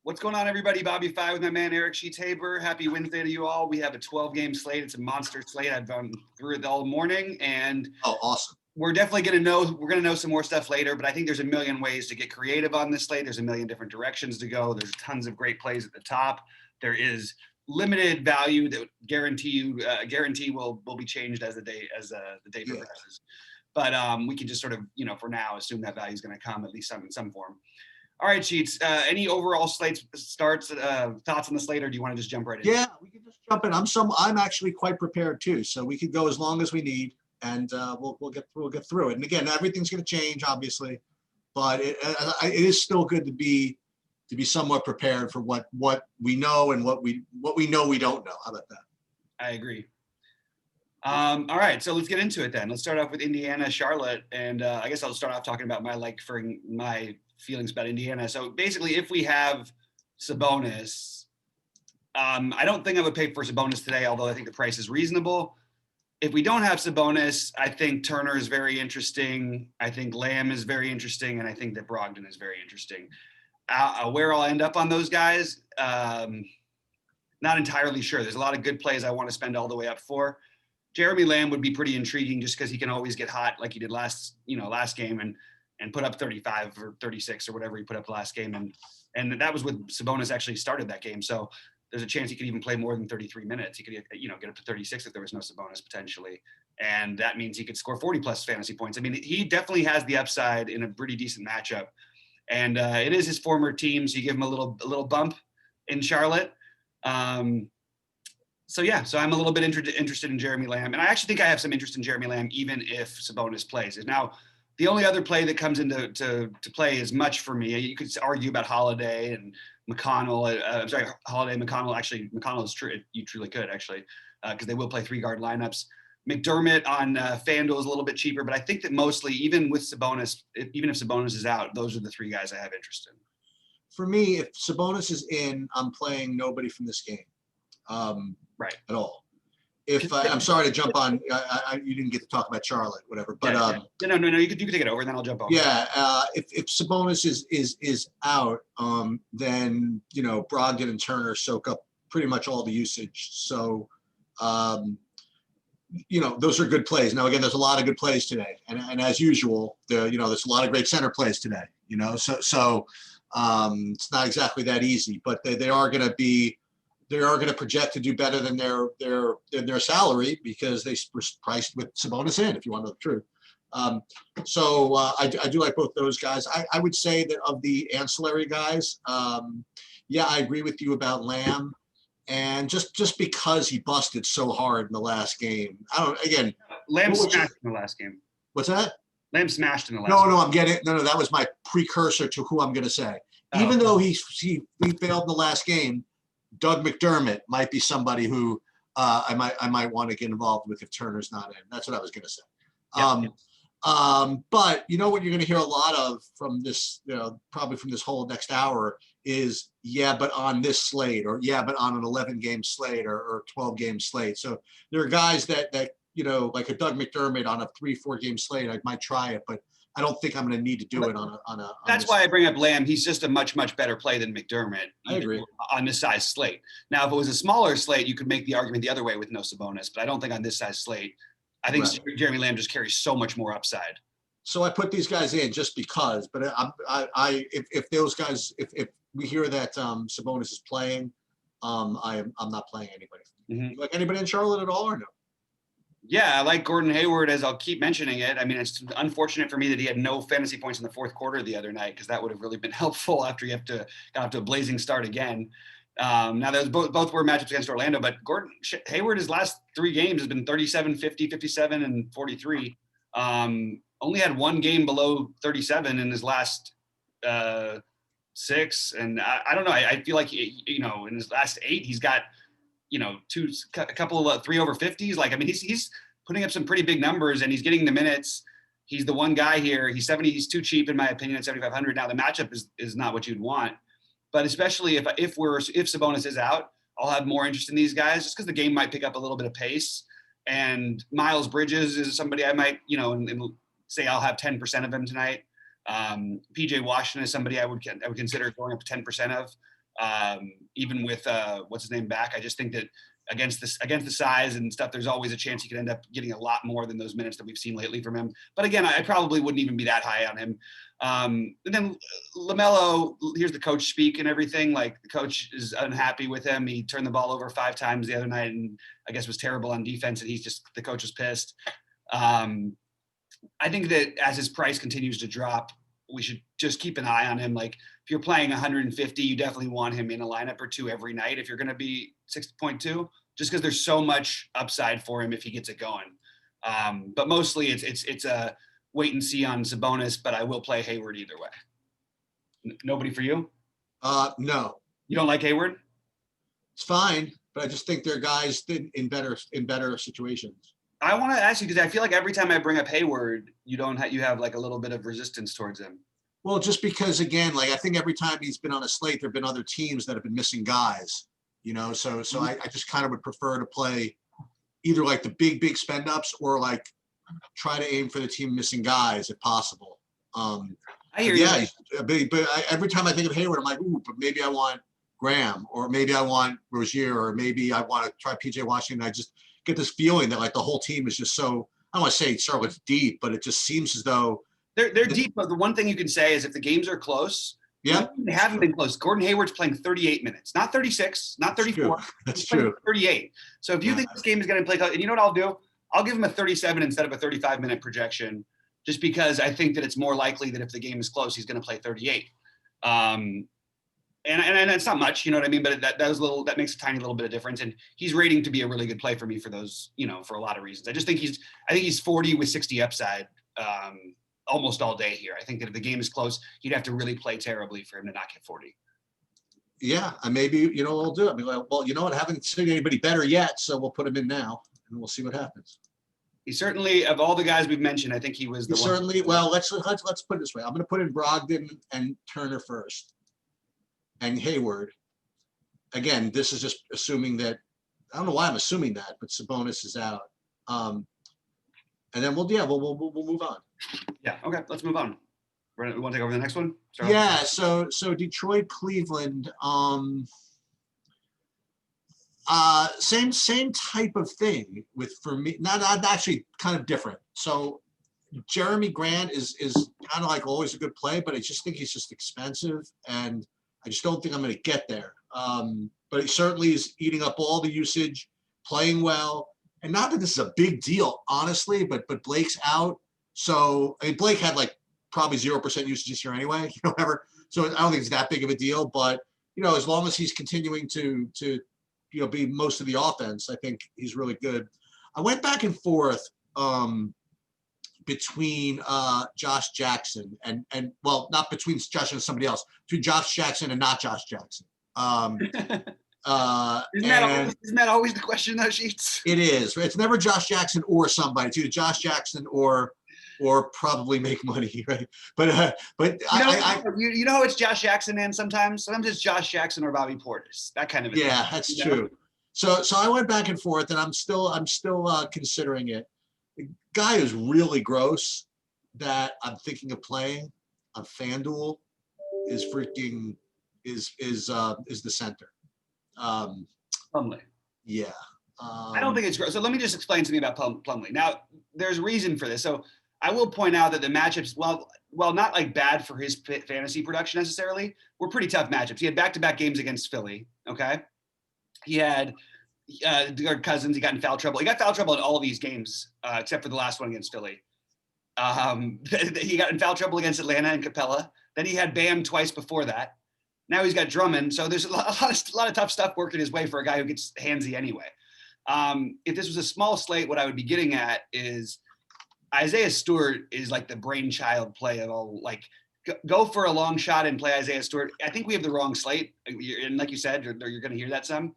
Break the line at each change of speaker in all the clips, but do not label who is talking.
What's going on, everybody? BobbyFi with my man Eric Sheets-Haber. Happy Wednesday to you all. We have a 12-game slate. It's a monster slate. I've gone through it all morning, and
awesome.
We're definitely going to know. We're going to know some more stuff later. But I think there's a million ways to get creative on this slate. There's a million different directions to go. There's tons of great plays at the top. There is limited value that guarantee will be changed as the day progresses. But we can just sort of, for now, assume that value is going to come at least in some form. All right, Sheets. Any overall slate thoughts on the slate, or do you want to just jump right in?
Yeah, we can just jump in. I'm actually quite prepared too, so we could go as long as we need, and we'll get through it. And again, everything's going to change, obviously, but it is still good to be somewhat prepared for what we know and what we know we don't know. How about that?
I agree. All right, so let's get into it then. Let's start off with Indiana, Charlotte, and I guess I'll start off talking about my feelings about Indiana. So basically, if we have Sabonis, I don't think I would pay for Sabonis today, although I think the price is reasonable. If we don't have Sabonis, I think Turner is very interesting. I think Lamb is very interesting, and I think that Brogdon is very interesting. Where I'll end up on those guys, not entirely sure. There's a lot of good plays I want to spend all the way up for. Jeremy Lamb would be pretty intriguing just because he can always get hot like he did last game and put up 35 or 36 or whatever he put up last game. And that was with Sabonis actually started that game. So there's a chance he could even play more than 33 minutes. He could, get up to 36 if there was no Sabonis potentially. And that means he could score 40 plus fantasy points. I mean, he definitely has the upside in a pretty decent matchup. And it is his former team, so you give him a little bump in Charlotte. So I'm a little bit interested in Jeremy Lamb. And I actually think I have some interest in Jeremy Lamb even if Sabonis plays. Now, the only other play that comes into to play is much for me. You could argue about Holiday and McConnell. Holiday, McConnell. Actually, McConnell is true. You truly could, actually, because they will play 3-guard lineups. McDermott on FanDuel is a little bit cheaper, but I think that mostly, even with Sabonis, even if Sabonis is out, those are the three guys I have interest in.
For me, if Sabonis is in, I'm playing nobody from this game.
Right.
At all. If I'm sorry to jump on, you didn't get to talk about Charlotte, whatever. But
no, you can take it over, and then I'll jump over.
Yeah, if Sabonis is out, then Brogdon and Turner soak up pretty much all the usage. So, those are good plays. Now again, there's a lot of good plays today, and as usual, there's a lot of great center plays today. So it's not exactly that easy, but they are going to project to do better than their salary because they were priced with Sabonis in, if you want to know the truth. I do like both those guys. I would say that of the ancillary guys, I agree with you about Lamb, and just because he busted so hard in the last game.
Lamb smashed in the last game.
What's that?
Lamb smashed in the last game.
No, that was my precursor to who I'm going to say. Even though he failed in the last game, Doug McDermott might be somebody who I might want to get involved with if Turner's not in. That's what I was going to say. But what you're going to hear a lot of from this, probably from this whole next hour is, but on this slate, or but on an 11-game slate or 12-game slate. So there are guys that like a Doug McDermott on a 3-4 game slate, I might try it, but I don't think I'm going to need to do it on a.
That's why I bring up Lamb. He's just a much better play than McDermott.
I agree.
On this size slate. Now, if it was a smaller slate, you could make the argument the other way with no Sabonis. But I don't think on this size slate. I think Jeremy Lamb just carries so much more upside.
So I put these guys in just because. But if those guys, if we hear that Sabonis is playing, I'm not playing anybody.
Mm-hmm.
You like anybody in Charlotte at all or no?
Yeah, I like Gordon Hayward, as I'll keep mentioning it. I mean, it's unfortunate for me that he had no fantasy points in the fourth quarter the other night, because that would have really been helpful after you got off to a blazing start again. Now, those both were matchups against Orlando, but Gordon Hayward, his last 3 games has been 37, 50, 57, and 43. Only had 1 game below 37 in his last 6. And I don't know. I feel like, in his last 8, he's got – a couple of 3 over 50s. Like, I mean, he's putting up some pretty big numbers, and he's getting the minutes. He's the one guy here. He's too cheap in my opinion at 7,500. Now the matchup is not what you'd want, but especially if Sabonis is out, I'll have more interest in these guys just because the game might pick up a little bit of pace. And Miles Bridges is somebody I might, and say I'll have 10% of him tonight. PJ Washington is somebody I would consider going up to 10% of. Even with what's his name back, I just think that against the size and stuff, there's always a chance he could end up getting a lot more than those minutes that we've seen lately from him. But again, I probably wouldn't even be that high on him. And then LaMelo, here's the coach speak and everything. Like, the coach is unhappy with him. He turned the ball over 5 times the other night, and I guess was terrible on defense. And the coach was pissed. I think that as his price continues to drop, we should just keep an eye on him. Like, if you're playing 150, you definitely want him in a lineup or two every night if you're going to be 6.2, just because there's so much upside for him if he gets it going. But mostly it's a wait and see on Sabonis, but I will play Hayward either way. Nobody for you?
No.
You don't like Hayward?
It's fine, but I just think they're guys in better situations.
I want to ask you, because I feel like every time I bring up Hayward, you have like a little bit of resistance towards him.
Well, just because, again, like, I think every time he's been on a slate, there've been other teams that have been missing guys, you know. So I just kind of would prefer to play either like the big spend ups, or like try to aim for the team missing guys if possible.
I hear you.
Yeah, but every time I think of Hayward, I'm like, ooh, but maybe I want Graham, or maybe I want Rozier, or maybe I want to try PJ Washington. I just get this feeling that like the whole team is just so, I don't want to say Charlotte's deep, but it just seems as though
they're deep. But the one thing you can say is if the games are close,
yeah,
they haven't been close. Gordon Hayward's playing 38 minutes, not 36, not 34.
That's true.
38. So if you think this game is going to play close, and you know what I'll do? I'll give him a 37 instead of a 35-minute projection, just because I think that it's more likely that if the game is close, he's going to play 38. And it's not much, you know what I mean? But that makes a tiny little bit of difference. And he's rating to be a really good play for me for those, you know, for a lot of reasons. I just think he's 40 with 60 upside almost all day here. I think that if the game is close, he'd have to really play terribly for him to not get 40.
Yeah, and maybe, you know, we'll do it. I mean, well, you know what? I haven't seen anybody better yet, so we'll put him in now, and we'll see what happens.
He certainly, of all the guys we've mentioned, I think he was the one.
Certainly. Well, let's put it this way. I'm going to put in Brogdon and Turner first, and Hayward. Again, this is just assuming that, I don't know why I'm assuming that, but Sabonis is out. And then we'll move on.
Yeah. Okay. Let's move on. We want to take over the next one?
Yeah. So Detroit, Cleveland. Same type of thing for me. Not actually, kind of different. So Jeremy Grant is kind of like always a good play, but I just think he's just expensive, and I just don't think I'm going to get there. But he certainly is eating up all the usage, playing well. And not that this is a big deal, honestly, but Blake's out. So, I mean, Blake had like probably 0% usage this year anyway, you know, whatever. So I don't think it's that big of a deal. But, you know, as long as he's continuing to you know, be most of the offense, I think he's really good. I went back and forth between Josh Jackson and well, not between Josh and somebody else, between Josh Jackson and not Josh Jackson.
Isn't that always the question in those sheets?
It is. It's never Josh Jackson or somebody. It's either Josh Jackson or probably make money, right? But
you know it's Josh Jackson, man. Sometimes it's Josh Jackson or Bobby Portis. That kind of thing.
Yeah, that's true. So I went back and forth, and I'm still considering it. The guy is really gross that I'm thinking of playing on FanDuel is the center.
Plumlee.
Yeah.
I don't think it's gross. So let me just explain something about Plumlee. Now, there's reason for this. So I will point out that the matchups, well, not like bad for his fantasy production necessarily, were pretty tough matchups. He had back-to-back games against Philly, okay? He had Cousins. He got in foul trouble. He got foul trouble in all of these games except for the last one against Philly. He got in foul trouble against Atlanta and Capella. Then he had Bam twice before that. Now he's got Drummond. So there's a lot of tough stuff working his way for a guy who gets handsy anyway. If this was a small slate, what I would be getting at is Isaiah Stewart is like the brainchild play of all. Like, go for a long shot and play Isaiah Stewart. I think we have the wrong slate. And like you said, you're going to hear that some.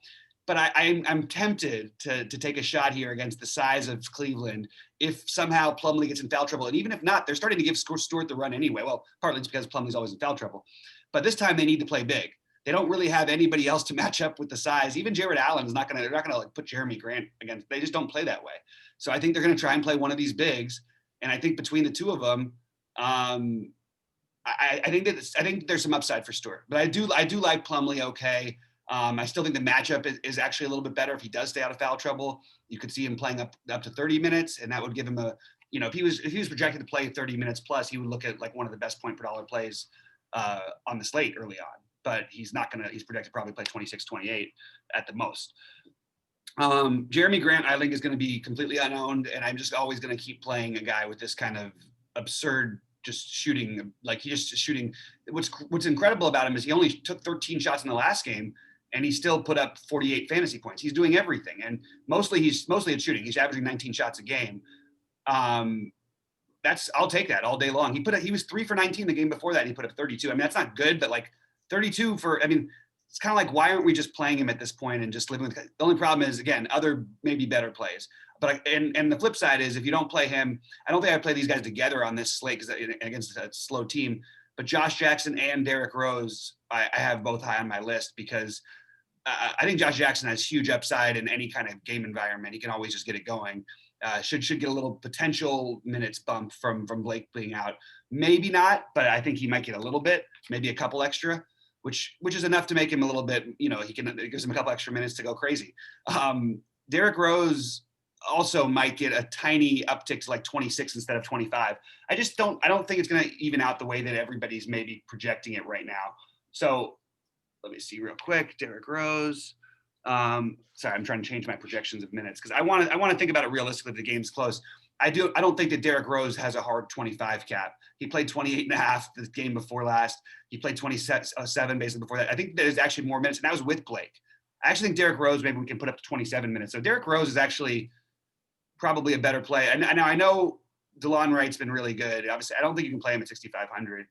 But I'm tempted to take a shot here against the size of Cleveland if somehow Plumlee gets in foul trouble. And even if not, they're starting to give Stewart the run anyway. Well, partly it's because Plumlee's always in foul trouble. But this time they need to play big. They don't really have anybody else to match up with the size. Even Jared Allen is they're not gonna like put Jeremy Grant against. They just don't play that way. So I think they're gonna try and play one of these bigs. And I think between the two of them, I think there's some upside for Stewart, but I do like Plumlee. Okay. I still think the matchup is actually a little bit better if he does stay out of foul trouble. You could see him playing up to 30 minutes, and that would give him a, if he was projected to play 30 minutes plus, he would look at like one of the best point per dollar plays on the slate early on. But he's not gonna. He's projected to probably play 26, 28 at the most. Jeremy Grant, I think, is going to be completely unowned, and I'm just always going to keep playing a guy with this kind of absurd just shooting. Like he's just shooting. What's incredible about him is he only took 13 shots in the last game, and he still put up 48 fantasy points. He's doing everything, and mostly at shooting. He's averaging 19 shots a game. I'll take that all day long. He was 3 for 19 the game before that, and he put up 32. I mean, that's not good, but like 32 for, I mean, it's kind of like, why aren't we just playing him at this point and just living with, the only problem is, again, other maybe better plays. But and the flip side is, if you don't play him, I don't think I'd play these guys together on this slate because against a slow team. But Josh Jackson and Derrick Rose, I have both high on my list because I think Josh Jackson has huge upside in any kind of game environment. He can always just get it going. Should get a little potential minutes bump from Blake being out. Maybe not, but I think he might get a little bit, maybe a couple extra, which is enough to make him a little bit, it gives him a couple extra minutes to go crazy. Derrick Rose also might get a tiny uptick to like 26 instead of 25. I don't think it's going to even out the way that everybody's maybe projecting it right now. So let me see real quick. Derrick Rose. Sorry, I'm trying to change my projections of minutes because I want to think about it realistically if the game's close. I don't think that Derrick Rose has a hard 25 cap. He played 28 and a half the game before last. He played 27 basically before that. I think there's actually more minutes, and that was with Blake. I actually think Derrick Rose, maybe we can put up to 27 minutes. So Derrick Rose is actually probably a better play. And now I know DeLon Wright's been really good. Obviously, I don't think you can play him at 6,500.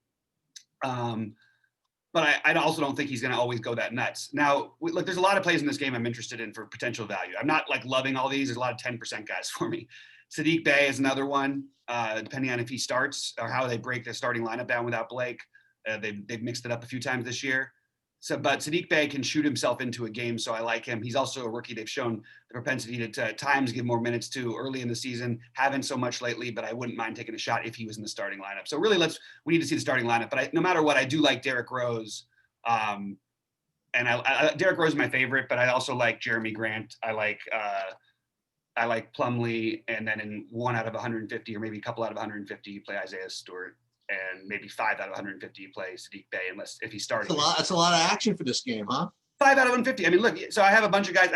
But I also don't think he's going to always go that nuts. Now, look, there's a lot of plays in this game I'm interested in for potential value. I'm not like loving all these. There's a lot of 10% guys for me. Saddiq Bey is another one, depending on if he starts or how they break their starting lineup down without Blake. They've mixed it up a few times this year. But Saddiq Bey can shoot himself into a game, so I like him. He's also a rookie they've shown the propensity to at times give more minutes to early in the season. Haven't so much lately, but I wouldn't mind taking a shot if he was in the starting lineup. So really, we need to see the starting lineup. But no matter what, I do like Derrick Rose. And Derrick Rose is my favorite, but I also like Jeremy Grant. I like Plumlee, and then in 1 out of 150, or maybe a couple out of 150, you play Isaiah Stewart, and maybe 5 out of 150, you play Saddiq Bey, if he's starting.
That's a lot of action for this game, huh?
5 out of 150. I mean, look, so I have a bunch of guys.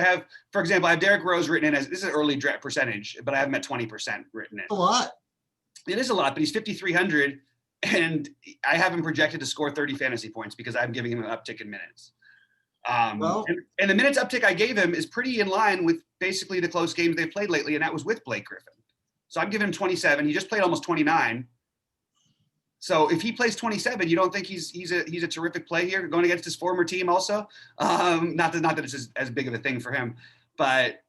For example, I have Derrick Rose written in as, this is an early draft percentage, but I have him at 20% written in.
A lot. It
is a lot, but he's 5,300, and I have him projected to score 30 fantasy points because I'm giving him an uptick in minutes. And the minutes uptick I gave him is pretty in line with basically the close games they've played lately, and that was with Blake Griffin. So I'm giving him 27. He just played almost 29. So if he plays 27, you don't think he's a terrific play here going against his former team also? Not that it's as big of a thing for him, but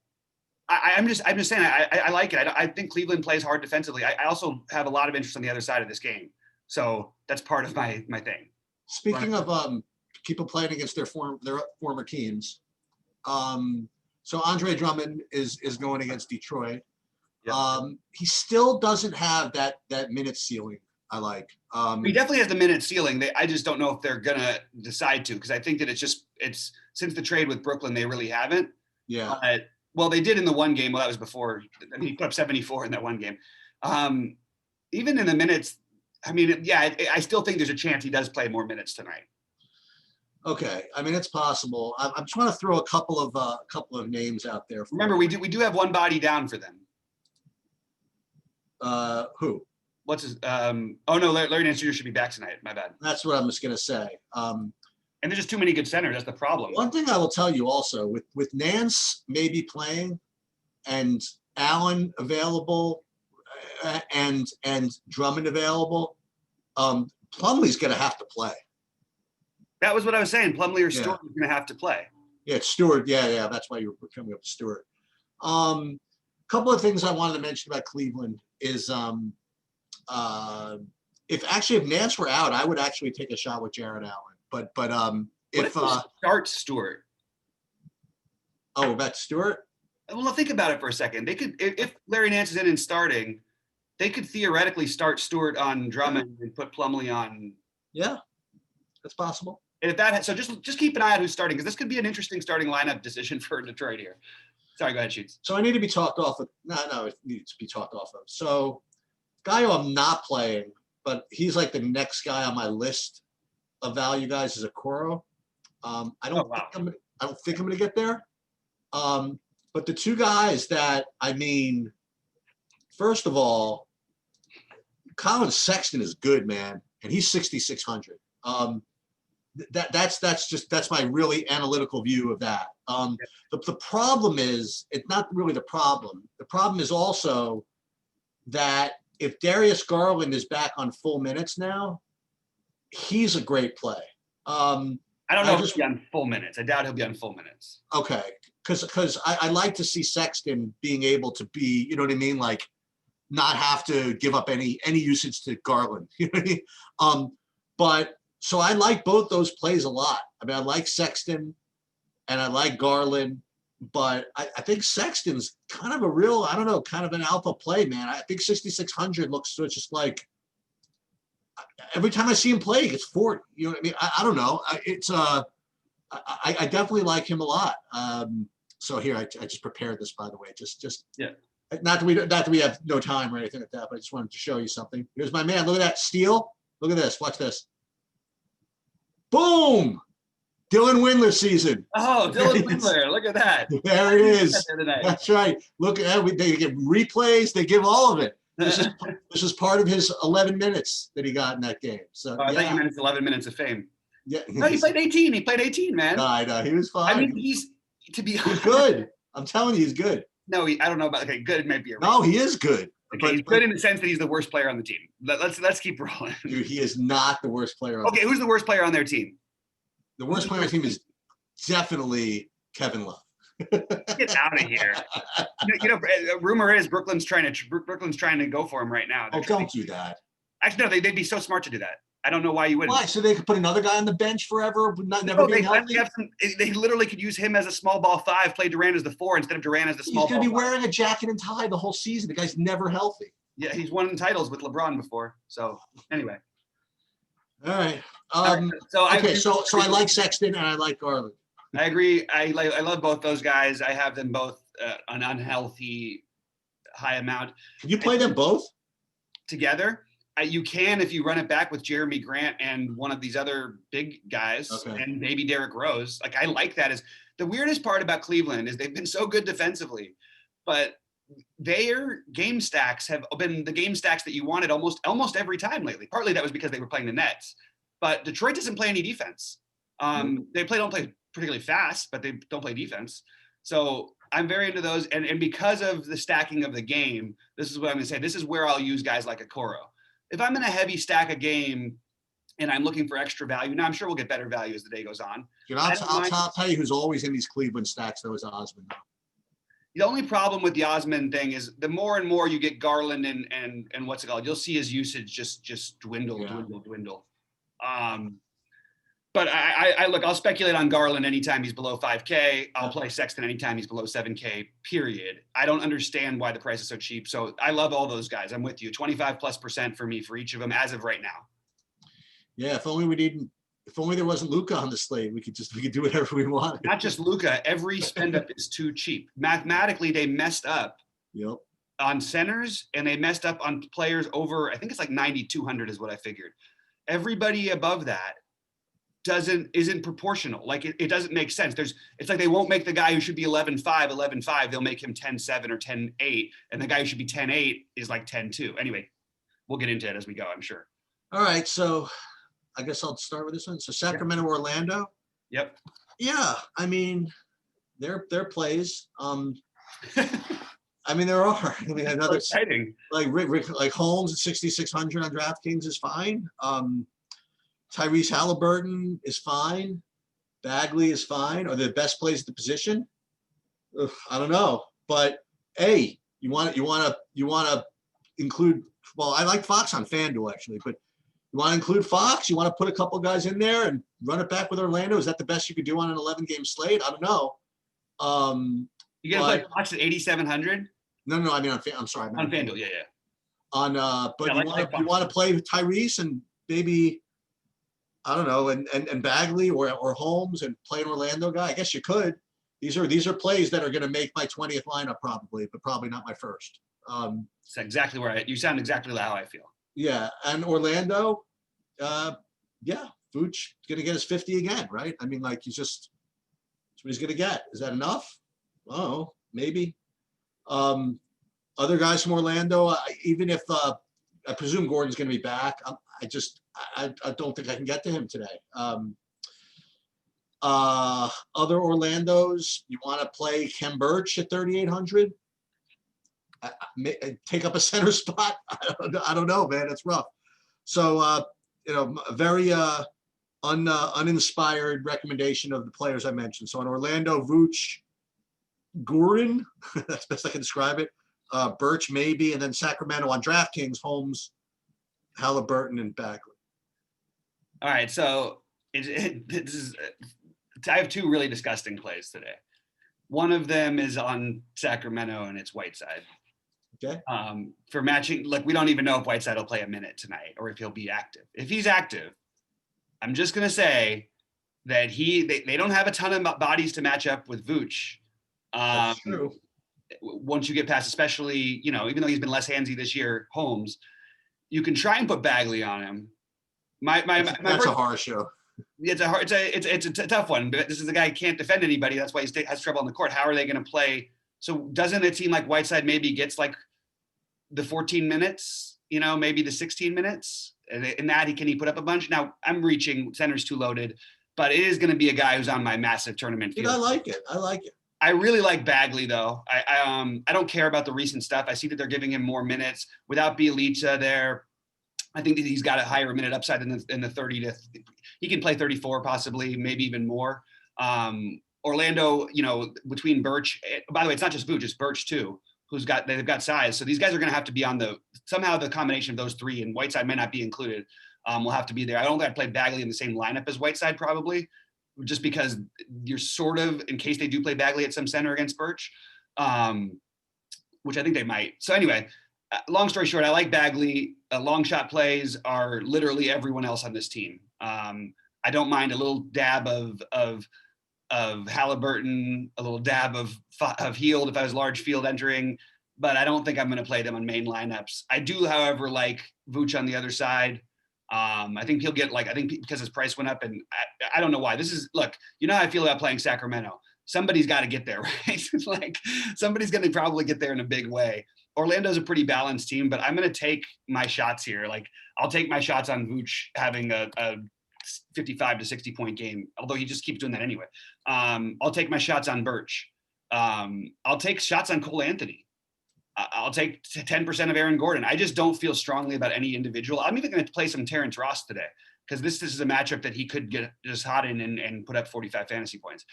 I'm just saying I like it. I think Cleveland plays hard defensively. I also have a lot of interest on the other side of this game, so that's part of my thing.
Speaking of people playing against their former teams, so Andre Drummond is going against Detroit. Yep. He still doesn't have that minute ceiling. I like.
He definitely has the minute ceiling. I just don't know if they're gonna decide to, because I think that it's since the trade with Brooklyn, they really haven't.
Yeah.
Well, they did in the one game. Well, that was before. I mean, he put up 74 in that one game. Even in the minutes, I mean, yeah, I still think there's a chance he does play more minutes tonight.
Okay, I mean, it's possible. I'm trying to throw a couple of names out there.
Remember, we do have one body down for them.
Who?
What's his? Oh no, Larry Nance Jr. should be back tonight. My bad.
That's what I'm just gonna say.
And there's just too many good centers. That's the problem.
One thing I will tell you also, with Nance maybe playing, and Allen available, and Drummond available, Plumlee's gonna have to play.
That was what I was saying. Plumlee or Stewart is gonna have to play.
Yeah, Stewart. Yeah. That's why you were coming up with Stewart. Couple of things I wanted to mention about Cleveland is if Nance were out, I would actually take a shot with Jared Allen. But if
start Stewart.
Oh, about Stewart?
Well, think about it for a second. They could, if Larry Nance is in and starting, they could theoretically start Stewart on Drummond and put Plumlee on
Yeah, that's possible.
And if that, so just keep an eye on who's starting, because this could be an interesting starting lineup decision for Detroit here. Sorry, go ahead, Sheets.
So I need to be talked off of. No, it needs to be talked off of. So guy who I'm not playing, but he's like the next guy on my list of value guys is Okoro. I don't think I'm gonna get there. But the two guys that, I mean, first of all, Colin Sexton is good, man, and he's 6,600. That's my really analytical view of that. The problem is, it's not really the problem. The problem is also that if Darius Garland is back on full minutes now, he's a great play.
I don't know if he'll be on full minutes. I doubt he'll be on full minutes.
Okay, because I like to see Sexton being able to be, you know what I mean, like not have to give up any usage to Garland. You know what I mean? But so I like both those plays a lot. I mean, I like Sexton and I like Garland, but I think Sexton's kind of a real, I don't know, kind of an alpha play, man. I think 6,600 looks just like, every time I see him play, he gets 40. You know what I mean? I don't know. I definitely like him a lot. So here, I just prepared this, by the way.
Yeah.
Not that we have no time or anything like that, but I just wanted to show you something. Here's my man. Look at that steal. Look at this. Watch this. Boom! Dylan Windler season.
Oh, Dylan Windler. Look at that.
There he is. That's right. Look at that. They give replays. They give all of it. This is part of his 11 minutes that he got in that game. So
I thought you meant it's 11 minutes of fame.
Yeah.
No, he played 18. He played 18, man.
No, I know. He was fine.
I mean, he's
good. I'm telling you, he's good.
No, I don't know about, okay, good might be a
No, he is good.
Okay, he's good in the sense that he's the worst player on the team. Let's keep rolling.
Dude, he is not the worst player on
Okay, who's the worst player on their team?
The worst player on the team is definitely Kevin Love.
Get out of here. Rumor is Brooklyn's trying to go for him right now.
Don't do that.
Actually, no, they'd be so smart to do that. I don't know why you wouldn't.
Why? So they could put another guy on the bench forever, never being healthy?
They literally could use him as a small ball 5, play Durant as the 4 instead of Durant as the small ball.
He's going to be wearing a jacket and tie the whole season. The guy's never healthy.
Yeah, he's won titles with LeBron before. So anyway.
All right.
So
I like Sexton and I like Garland.
I agree. I love both those guys. I have them both an unhealthy high amount.
Can you play them both
together? You can if you run it back with Jeremy Grant and one of these other big guys, and maybe Derrick Rose. Like, I like that. Is the weirdest part about Cleveland is they've been so good defensively, but their game stacks have been the game stacks that you wanted almost every time lately. Partly that was because they were playing the Nets, but Detroit doesn't play any defense. They don't play particularly fast, but they don't play defense. So I'm very into those. And because of the stacking of the game, this is what I'm going to say. This is where I'll use guys like Okoro. If I'm in a heavy stack a game and I'm looking for extra value, now I'm sure we'll get better value as the day goes on.
Dude, I'll tell you who's always in these Cleveland stacks, though, is Osman.
The only problem with the Osman thing is the more and more you get Garland and what's it called, you'll see his usage just dwindle. But I look, I'll speculate on Garland anytime he's below 5K. I'll play Sexton anytime he's below 7K, period. I don't understand why the price is so cheap. So I love all those guys. I'm with you. 25+% for me for each of them as of right now.
Yeah, if only there wasn't Luka on the slate, we could do whatever we want.
Not just Luka. Every spend up is too cheap. Mathematically, they messed up on centers and they messed up on players over, I think it's like 9,200 is what I figured. Everybody above that isn't proportional. Like it doesn't make sense. It's like they won't make the guy who should be 11.5. They'll make him 10.7 or 10.8, and the guy who should be 10.8 is like 10.2. Anyway, we'll get into it as we go, I'm sure.
All right, so I guess I'll start with this one. So Sacramento, Orlando.
Yep.
Yeah, I mean, their plays. I mean, there are. I mean, another
exciting.
Like Holmes at 6,600 on DraftKings is fine. Tyrese Halliburton is fine. Bagley is fine. Are they the best plays at the position? Ugh, I don't know. But hey, you want to include. Well, I like Fox on FanDuel actually, but you want to include Fox? You want to put a couple guys in there and run it back with Orlando? Is that the best you could do on an 11-game slate? I don't know.
You gonna play Fox at 8,700?
No. I mean, I'm sorry.
On FanDuel, yeah.
But you want to play with Tyrese and maybe I don't know, and Bagley or Holmes and play an Orlando guy. I guess you could. These are plays that are going to make my 20th lineup probably, but probably not my first.
It's exactly where you sound exactly how I feel.
Yeah, and Orlando, yeah, Vooch going to get his 50 again, right? I mean, like that's what he's going to get. Is that enough? Oh, maybe. Other guys from Orlando, even if I presume Gordon's going to be back, I don't think I can get to him today. Other Orlandos, you want to play Kem Birch at 3,800? Take up a center spot? I don't know, man. It's rough. So, a very uninspired recommendation of the players I mentioned. So, in Orlando, Vooch, Gordon, that's best I can describe it. Birch, maybe, and then Sacramento on DraftKings, Holmes, Halliburton, and Bagley.
All right, so I have two really disgusting plays today. One of them is on Sacramento, and it's Whiteside.
Okay.
For matching, we don't even know if Whiteside will play a minute tonight or if he'll be active. If he's active, I'm just going to say that they don't have a ton of bodies to match up with Vooch.
That's true.
Once you get past, especially, even though he's been less handsy this year, Holmes, you can try and put Bagley on him.
That's a horror show.
It's a tough one. But this is a guy who can't defend anybody. That's why he has trouble on the court. How are they going to play? So doesn't it seem like Whiteside maybe gets the 14 minutes, maybe the 16 minutes? In that, can he put up a bunch? Now, I'm reaching, center's too loaded, but it is going to be a guy who's on my massive tournament field.
I like it.
I really like Bagley, though. I don't care about the recent stuff. I see that they're giving him more minutes. Without Bielitsa there, I think that he's got a higher minute upside in the 30 to – he can play 34 possibly, maybe even more. Orlando, between Birch – by the way, it's not just Vooch, it's Birch too, they've got size. So these guys are going to have to be on somehow the combination of those three, and Whiteside may not be included, will have to be there. I don't think I'd play Bagley in the same lineup as Whiteside probably, just because you're sort of, in case they do play Bagley at some center against Birch, which I think they might. So anyway, long story short, I like Bagley. Long shot plays are literally everyone else on this team. I don't mind a little dab of Halliburton, a little dab of Hield if I was large field entering, but I don't think I'm going to play them on main lineups. I do, however, like Vooch on the other side. I think he'll get because his price went up, and I don't know why. You know how I feel about playing Sacramento. Somebody's got to get there, right? Somebody's going to probably get there in a big way. Orlando's a pretty balanced team, but I'm going to take my shots here. I'll take my shots on Vooch having a 55 to 60 point game, although he just keeps doing that anyway. I'll take my shots on Birch. I'll take shots on Cole Anthony. I'll take 10% of Aaron Gordon. I just don't feel strongly about any individual. I'm even going to play some Terrence Ross today because this is a matchup that he could get just hot in and put up 45 fantasy points.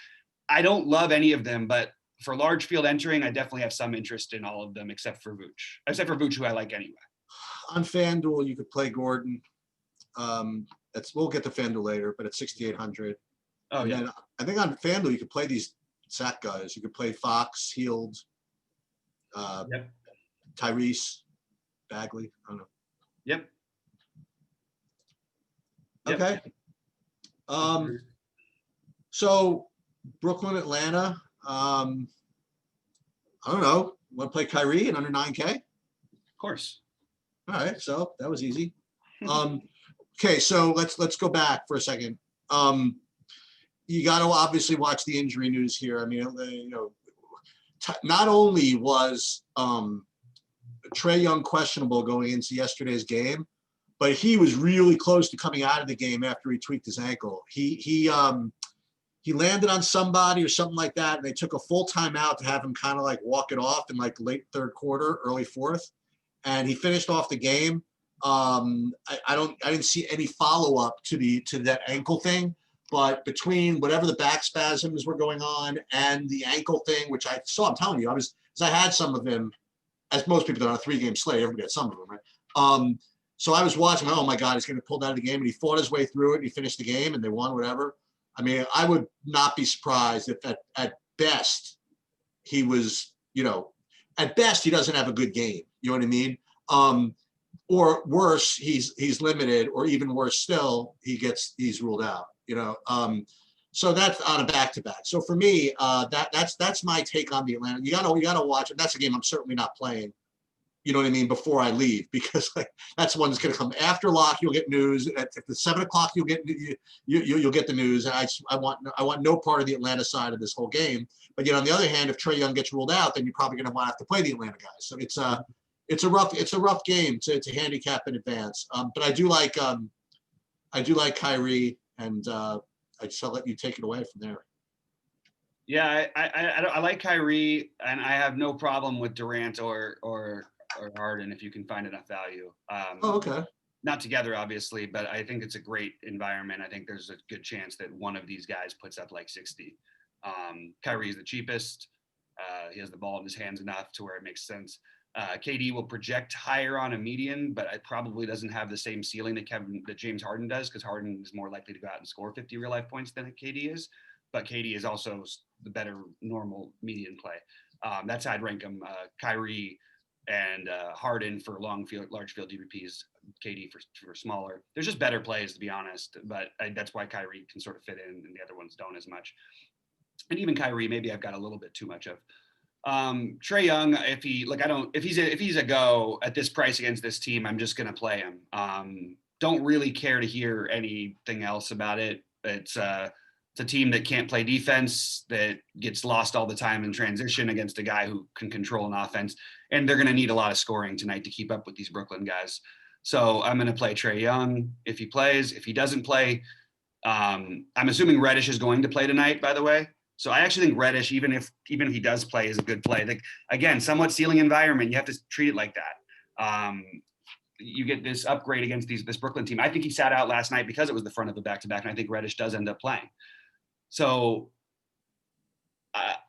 I don't love any of them, but for large field entering, I definitely have some interest in all of them except for Vooch, who I like anyway.
On FanDuel, you could play Gordon. We'll get to FanDuel later, but at 6,800. Oh, yeah. I think on FanDuel, you could play these sack guys. You could play Fox, Hield,
yep.
Tyrese, Bagley. I don't know.
Yep.
Okay. So Brooklyn, Atlanta. I don't know. Want to play Kyrie in under 9K?
Of course.
All right. So that was easy. Okay. So let's go back for a second. You got to obviously watch the injury news here. I mean, not only was Trae Young questionable going into yesterday's game, but he was really close to coming out of the game after he tweaked his ankle. He landed on somebody or something like that, and they took a full timeout to have him kind of walk it off in late third quarter, early fourth, and he finished off the game. I didn't see any follow up to that ankle thing. But between whatever the back spasms were going on and the ankle thing, which I saw, I'm telling you, I had some of them, as most people do on a 3-game slate, everybody had some of them, right? So I was watching, oh my God, he's going to pull out of the game, and he fought his way through it, and he finished the game, and they won, whatever. I mean, I would not be surprised if at best he was, at best he doesn't have a good game. You know what I mean? or worse, he's limited, or even worse still, he's ruled out. So that's on a back-to-back. So for me, that's my take on the Atlanta. You gotta watch it. That's a game I'm certainly not playing. You know what I mean? Before I leave, because that's one that's going to come after lock. You'll get news at the 7 o'clock. You'll get you'll get the news. And I want no part of the Atlanta side of this whole game. But on the other hand, if Trae Young gets ruled out, then you're probably going to want to have to play the Atlanta guys. So it's a rough game to handicap in advance. But I do like Kyrie, and I'll let you take it away from there.
Yeah, I like Kyrie, and I have no problem with Durant or Harden if you can find enough value.
Okay.
Not together, obviously, but I think it's a great environment. I think there's a good chance that one of these guys puts up like 60. Kyrie is the cheapest. He has the ball in his hands enough to where it makes sense. KD will project higher on a median, but it probably doesn't have the same ceiling that James Harden does, because Harden is more likely to go out and score 50 real life points than KD is. But KD is also the better normal median play. That's how I'd rank him. Kyrie and Harden for large field DPPs, KD for smaller. There's just better plays, to be honest, but that's why Kyrie can sort of fit in and the other ones don't as much. And even Kyrie, maybe I've got a little bit too much of. Trae Young, if he's a go at this price against this team, I'm just going to play him. Don't really care to hear anything else about it. It's a team that can't play defense, that gets lost all the time in transition against a guy who can control an offense. And they're going to need a lot of scoring tonight to keep up with these Brooklyn guys. So I'm going to play Trae Young if he plays. If he doesn't play, I'm assuming Reddish is going to play tonight, by the way. So I actually think Reddish, even if he does play, is a good play. Like, again, somewhat ceiling environment. You have to treat it like that. You get this upgrade against this Brooklyn team. I think he sat out last night because it was the front of a back-to-back, and I think Reddish does end up playing. So,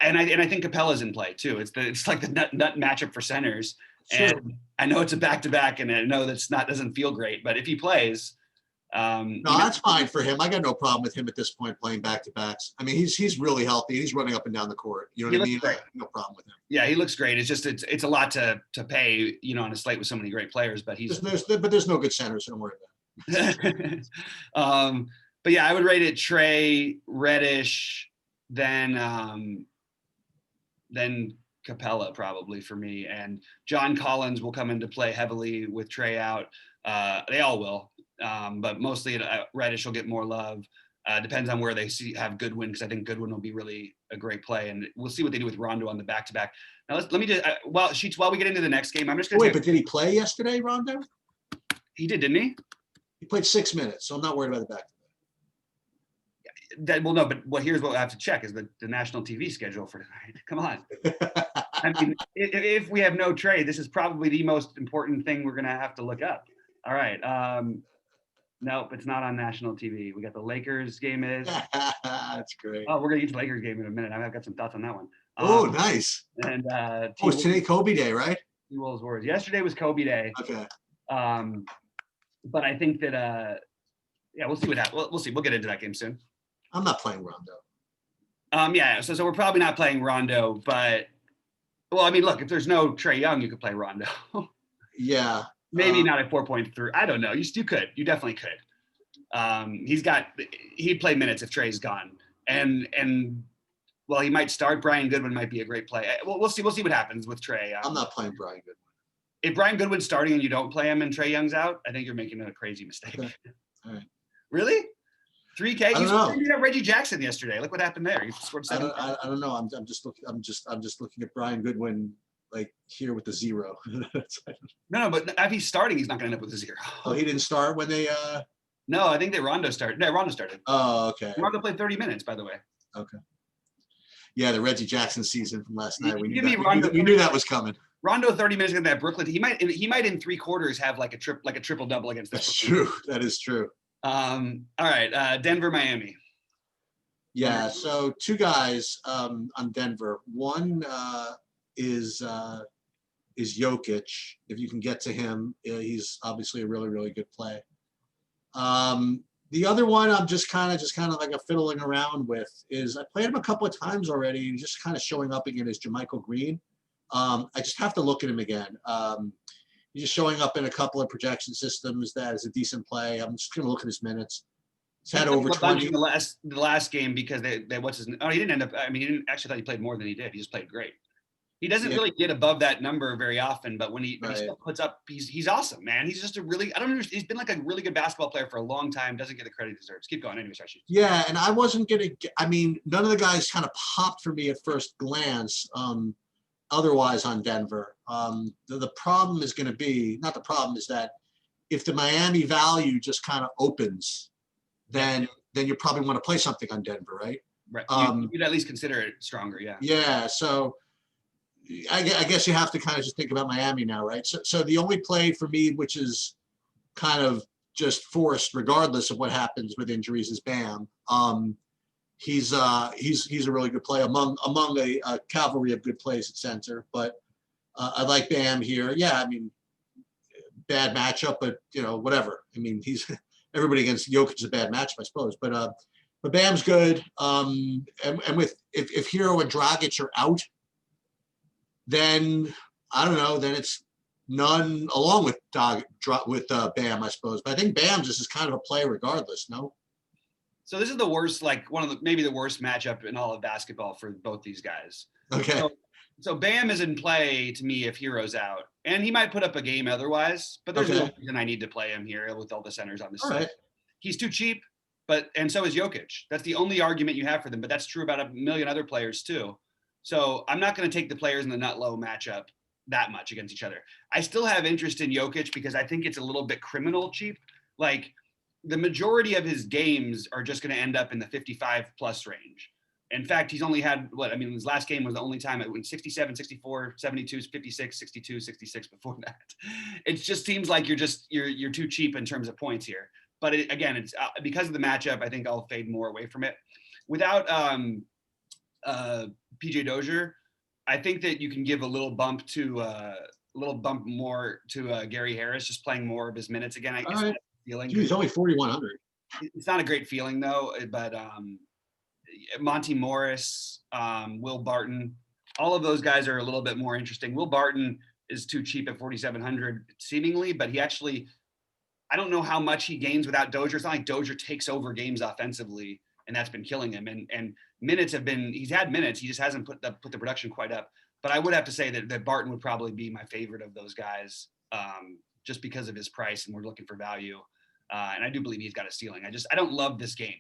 and I think Capella's in play too. It's like the nut matchup for centers.
Sure.
And I know it's a back-to-back, and I know doesn't feel great, but if he plays,
no, that's fine for him. I got no problem with him at this point playing back-to-backs. I mean, he's really healthy. He's running up and down the court. You know what I mean?
Great.
No problem with him.
Yeah, he looks great. It's just it's a lot to pay, on a slate with so many great players. But
there's no good centers. So don't worry about
it. But yeah, I would rate it Trae, Reddish, then Capella probably for me, and John Collins will come into play heavily with Trae out. They all will, but mostly Reddish will get more love. Depends on where they have Goodwin, because I think Goodwin will be really a great play, and we'll see what they do with Rondo on the back-to-back. Now let me just Sheets, while we get into the next game, I'm just going to
but did he play yesterday, Rondo?
He did, didn't he?
He played 6 minutes, so I'm not worried about the back-to-back.
No, but here's what I have to check is the national TV schedule for tonight. Come on. I mean, if we have no Trae, this is probably the most important thing we're going to have to look up. All right. Nope, it's not on national TV. We got the Lakers game is.
That's great.
Oh, we're going to get to the Lakers game in a minute. I've got some thoughts on that one.
Oh, nice.
And
it's today Kobe Day, right?
T-Wolves Warriors. Yesterday was Kobe Day.
Okay.
But I think that, we'll see what happens. We'll see. We'll get into that game soon.
I'm not playing Rondo.
Yeah, so we're probably not playing Rondo, but I mean, look, if there's no Trae Young, you could play Rondo.
Yeah.
Maybe not at 4.3. I don't know. You could. You definitely could. He'd play minutes if Trae's gone. And while he might start, Brian Goodwin might be a great play. We'll see what happens with Trae.
I'm not playing Brian Goodwin.
If Brian Goodwin's starting and you don't play him and Trae Young's out, I think you're making a crazy mistake.
Okay. All right.
Really? 3K.
I don't know.
You got Reggie Jackson yesterday. Look what happened there. He scored 7.
I don't know. I'm just looking at Brian Goodwin like here with the 0.
No, but if he's starting, he's not going to end up with a 0.
Oh, he didn't start when they.
No, I think that Rondo started. No, Rondo started.
Oh, okay.
Rondo played 30 minutes, by the way.
Okay. Yeah, the Reggie Jackson season from last night. We knew that was coming.
Rondo 30 minutes against that Brooklyn. He might in 3 quarters have like a triple double against this.
That's true. That is true.
All right, Denver, Miami.
Yeah, so 2 guys on Denver. One is Jokic. If you can get to him, he's obviously a really, really good play. The other one I'm just kind of like a fiddling around with is I played him a couple of times already, and just kind of showing up again is Jermichael Green. I just have to look at him again. He's just showing up in a couple of projection systems. That is a decent play. I'm just going to look at his minutes. He's had over
a bunch
20.
in the last game because they what's his, oh, he didn't end up, I mean, he didn't actually, thought he played more than he did. He just played great. He doesn't
Yeah,
really get above that number very often, but when he
right.
still puts up, he's awesome, man. He's just a really, I don't know, he's been like a really good basketball player for a long time. Doesn't get the credit he deserves. Keep going. Anyway, sorry.
Yeah, and I wasn't gonna. I mean, none of the guys kind of popped for me at first glance. Otherwise, on Denver, the problem is going to be, not the problem, is that if the Miami value just kind of opens, then you probably want to play something on Denver, right?
Right. You'd at least consider it stronger. Yeah.
Yeah. So I guess you have to kind of just think about Miami now, right? So the only play for me, which is kind of just forced, regardless of what happens with injuries, is Bam. He's a really good play among a cavalry of good plays at center. But I like Bam here. Yeah, I mean, bad matchup, but whatever. I mean, he's everybody against Jokic is a bad matchup, I suppose. But Bam's good. And with if Hero and Dragic are out, then I don't know. Then it's none along with Bam, I suppose. But I think Bam's just is kind of a play regardless. No.
So this is the worst, like maybe the worst matchup in all of basketball for both these guys.
Okay.
So Bam is in play to me if Hero's out, and he might put up a game otherwise. But there's no reason I need to play him here with all the centers on the side. Right. He's too cheap, and so is Jokic. That's the only argument you have for them. But that's true about a million other players too. So I'm not going to take the players in the nut low matchup that much against each other. I still have interest in Jokic because I think it's a little bit criminal cheap. Like the majority of his games are just going to end up in the 55 plus range. In fact, he's only had his last game was the only time it went 67, 64, 72, 56, 62, 66 before that. It just seems like you're too cheap in terms of points here. But again, it's because of the matchup, I think I'll fade more away from it. Without PJ Dozier, I think that you can give a little bump more to Gary Harris, just playing more of his minutes again. I guess that's the feeling.
He's only 4,100.
It's not a great feeling though, but Monty Morris, Will Barton, all of those guys are a little bit more interesting. Will Barton is too cheap at 4,700 seemingly, but he actually, I don't know how much he gains without Dozier. It's not like Dozier takes over games offensively, and that's been killing him. And minutes he's had minutes. He just hasn't put the production quite up. But I would have to say that Barton would probably be my favorite of those guys, just because of his price, and we're looking for value. And I do believe he's got a ceiling. I don't love this game.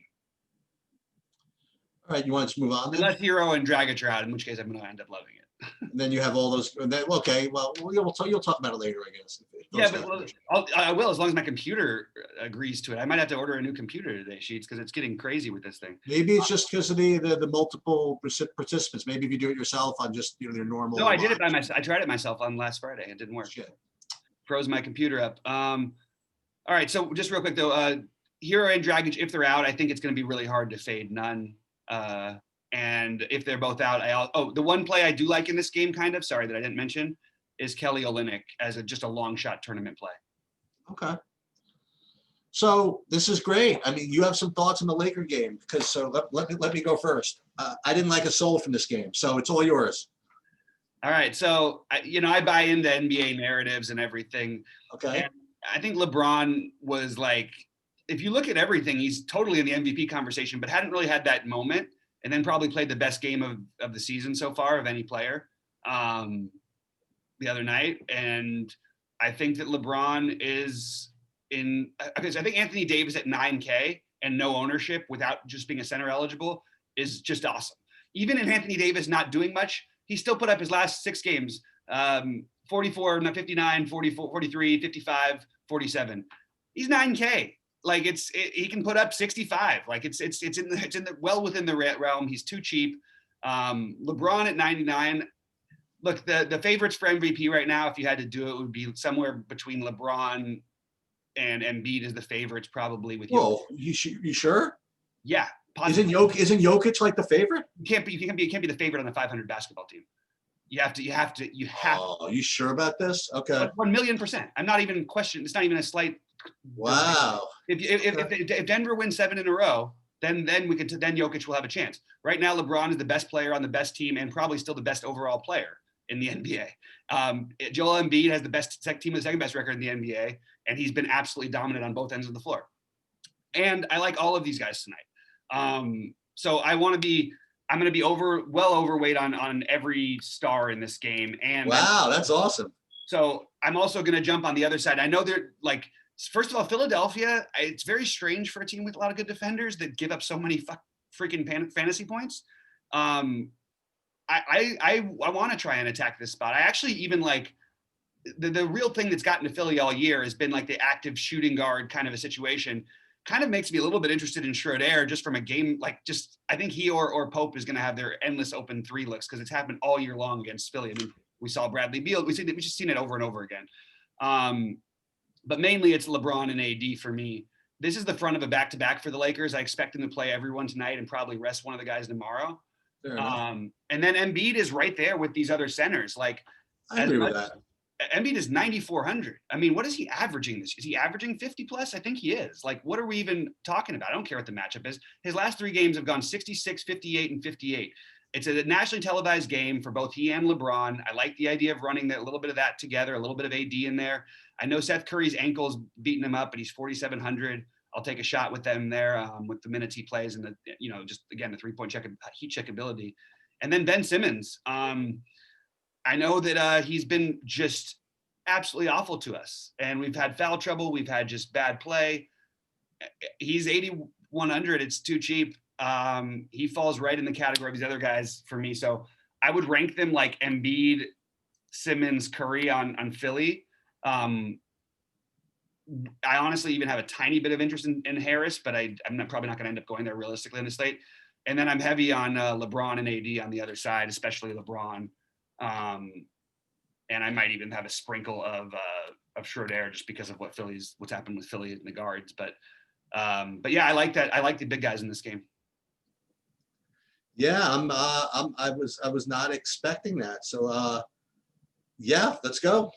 All right, you want to move on then?
Unless Hero and Dragic are out, in which case I'm going to end up loving it.
And then you have all those. Okay, well, you'll talk about it later, I guess.
Yeah, but I will, as long as my computer agrees to it. I might have to order a new computer today, Sheets, because it's getting crazy with this thing.
Maybe it's just because of the multiple participants. Maybe if you do it yourself on just their normal.
No, I did it by myself. I tried it myself on last Friday. It didn't work.
Shit.
Froze my computer up. All right, so just real quick though, Hero and Dragic, if they're out, I think it's going to be really hard to fade none. And if they're both out, the one play I do like in this game, that I didn't mention, is Kelly Olynyk as just a long shot tournament play.
Okay. So this is great. I mean, you have some thoughts on the Laker game, because let me go first. I didn't like a soul from this game, so it's all yours.
All right. So I buy into NBA narratives and everything.
Okay.
And I think LeBron was like, if you look at everything, he's totally in the MVP conversation, but hadn't really had that moment, and then probably played the best game of the season so far of any player the other night. And I think that LeBron is because I think Anthony Davis at 9K and no ownership without just being a center eligible is just awesome. Even in Anthony Davis not doing much, he still put up his last 6 games, 44, 59, 44, 43, 55, 47. He's 9K. Like he can put up 65. Like it's in the well within the realm. He's too cheap. LeBron at 99. Look, the favorites for MVP right now, if you had to do it, would be somewhere between LeBron and Embiid as the favorites, probably with.
Whoa, you sure?
Yeah.
Isn't Jokic like the favorite?
You can't be the favorite on a 500 basketball team. You have to.
Oh, are you sure about this? Okay.
1,000,000%. I'm not even questioning. It's not even a slight.
Wow.
If Denver wins 7 in a row, then Jokic will have a chance. Right now, LeBron is the best player on the best team and probably still the best overall player. in the NBA. Joel Embiid has the best team with the second best record in the NBA, and he's been absolutely dominant on both ends of the floor. And I like all of these guys tonight. So I'm going to be well overweight on every star in this game. And
wow, that's awesome.
So I'm also going to jump on the other side. I know they're like, first of all, Philadelphia, it's very strange for a team with a lot of good defenders that give up so many freaking fantasy points. I want to try and attack this spot. I actually even like the real thing that's gotten to Philly all year has been like the active shooting guard kind of a situation. Kind of makes me a little bit interested in Schroeder just from a game, like just, I think he or Pope is going to have their endless open three looks because it's happened all year long against Philly. I mean, we saw Bradley Beal. We just seen it over and over again. But mainly it's LeBron and AD for me. This is the front of a back-to-back for the Lakers. I expect them to play everyone tonight and probably rest one of the guys tomorrow. And then Embiid is right there with these other centers. Like,
I agree with that.
Embiid is 9,400. I mean, what is he averaging this? Is he averaging 50 plus? I think he is. Like, what are we even talking about? I don't care what the matchup is. His last 3 games have gone 66, 58, and 58. It's a nationally televised game for both he and LeBron. I like the idea of running a little bit of that together, a little bit of AD in there. I know Seth Curry's ankle's beating him up, but he's 4,700. I'll take a shot with them there with the minutes he plays and the, just again, the 3-point heat check ability. And then Ben Simmons. I know that he's been just absolutely awful to us, and we've had foul trouble. We've had just bad play. He's 8,100. It's too cheap. He falls right in the category of these other guys for me. So I would rank them like Embiid, Simmons, Curry on Philly. I honestly even have a tiny bit of interest in Harris, but I'm probably not going to end up going there realistically in the slate. And then I'm heavy on LeBron and AD on the other side, especially LeBron. And I might even have a sprinkle of Schroeder just because of what's happened with Philly in the guards. But yeah, I like that. I like the big guys in this game.
Yeah, I was not expecting that. So yeah, let's go.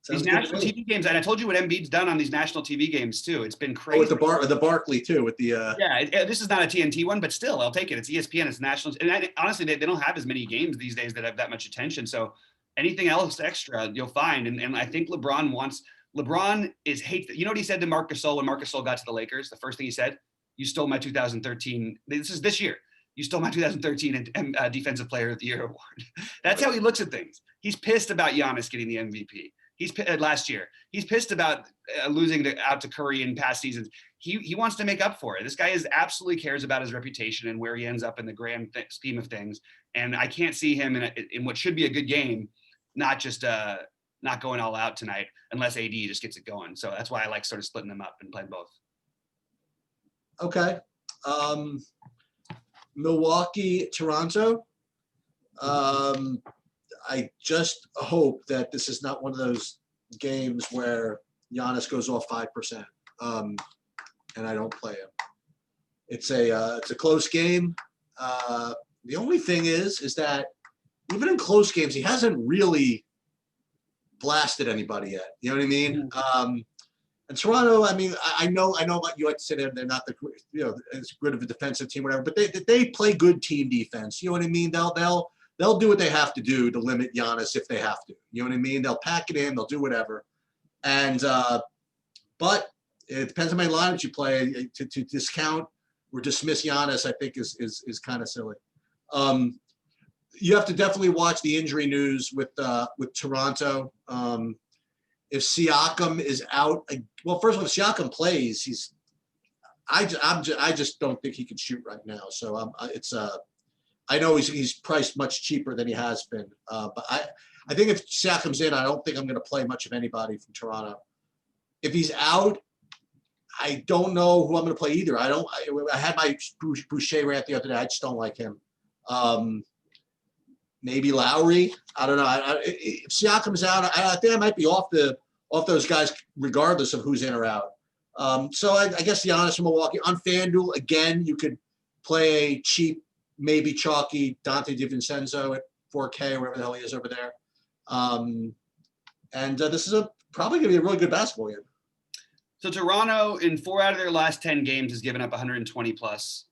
These national TV games, and I told you what Embiid's done on these national TV games too. It's been crazy.
With the Barkley too, with the
yeah. This is not a TNT one, but still, I'll take it. It's ESPN. It's national, and honestly, they don't have as many games these days that have that much attention. So anything else extra, you'll find. And I think LeBron hates. You know what he said to Marc Gasol when Marc Gasol got to the Lakers? The first thing he said, "You stole my 2013. This year. You stole my 2013 Defensive Player of the Year award." That's how he looks at things. He's pissed about Giannis getting the MVP. He's last year. He's pissed about losing out to Curry in past seasons. He wants to make up for it. This guy absolutely cares about his reputation and where he ends up in the grand scheme of things. And I can't see him in what should be a good game, not going all out tonight unless AD just gets it going. So that's why I like sort of splitting them up and playing both.
Okay. Milwaukee, Toronto. I just hope that this is not one of those games where Giannis goes off 5%, and I don't play him. It's a close game. The only thing is that even in close games, he hasn't really blasted anybody yet. You know what I mean? And Toronto, I mean, I know what you like to say. They're not as good of a defensive team, whatever, but they play good team defense. You know what I mean? They'll do what they have to do to limit Giannis if they have to. You know what I mean? They'll pack it in. They'll do whatever. And but it depends on how many lineups you play. To discount or dismiss Giannis, I think is kind of silly. You have to definitely watch the injury news with Toronto. If Siakam is out, well, first of all, if Siakam plays, I just don't think he can shoot right now. So I know he's priced much cheaper than he has been. But I think if Siakam's in, I don't think I'm going to play much of anybody from Toronto. If he's out, I don't know who I'm going to play either. I had my Boucher rant the other day. I just don't like him. Maybe Lowry. I don't know. If Siakam's out, I think I might be off those guys regardless of who's in or out. So I guess Giannis from Milwaukee. On FanDuel, again, you could play a cheap, maybe chalky Dante DiVincenzo at 4K or whatever the hell he is over there. And this is probably going to be a really good basketball game.
So Toronto, in 4 out of their last 10 games, has given up 120 plus.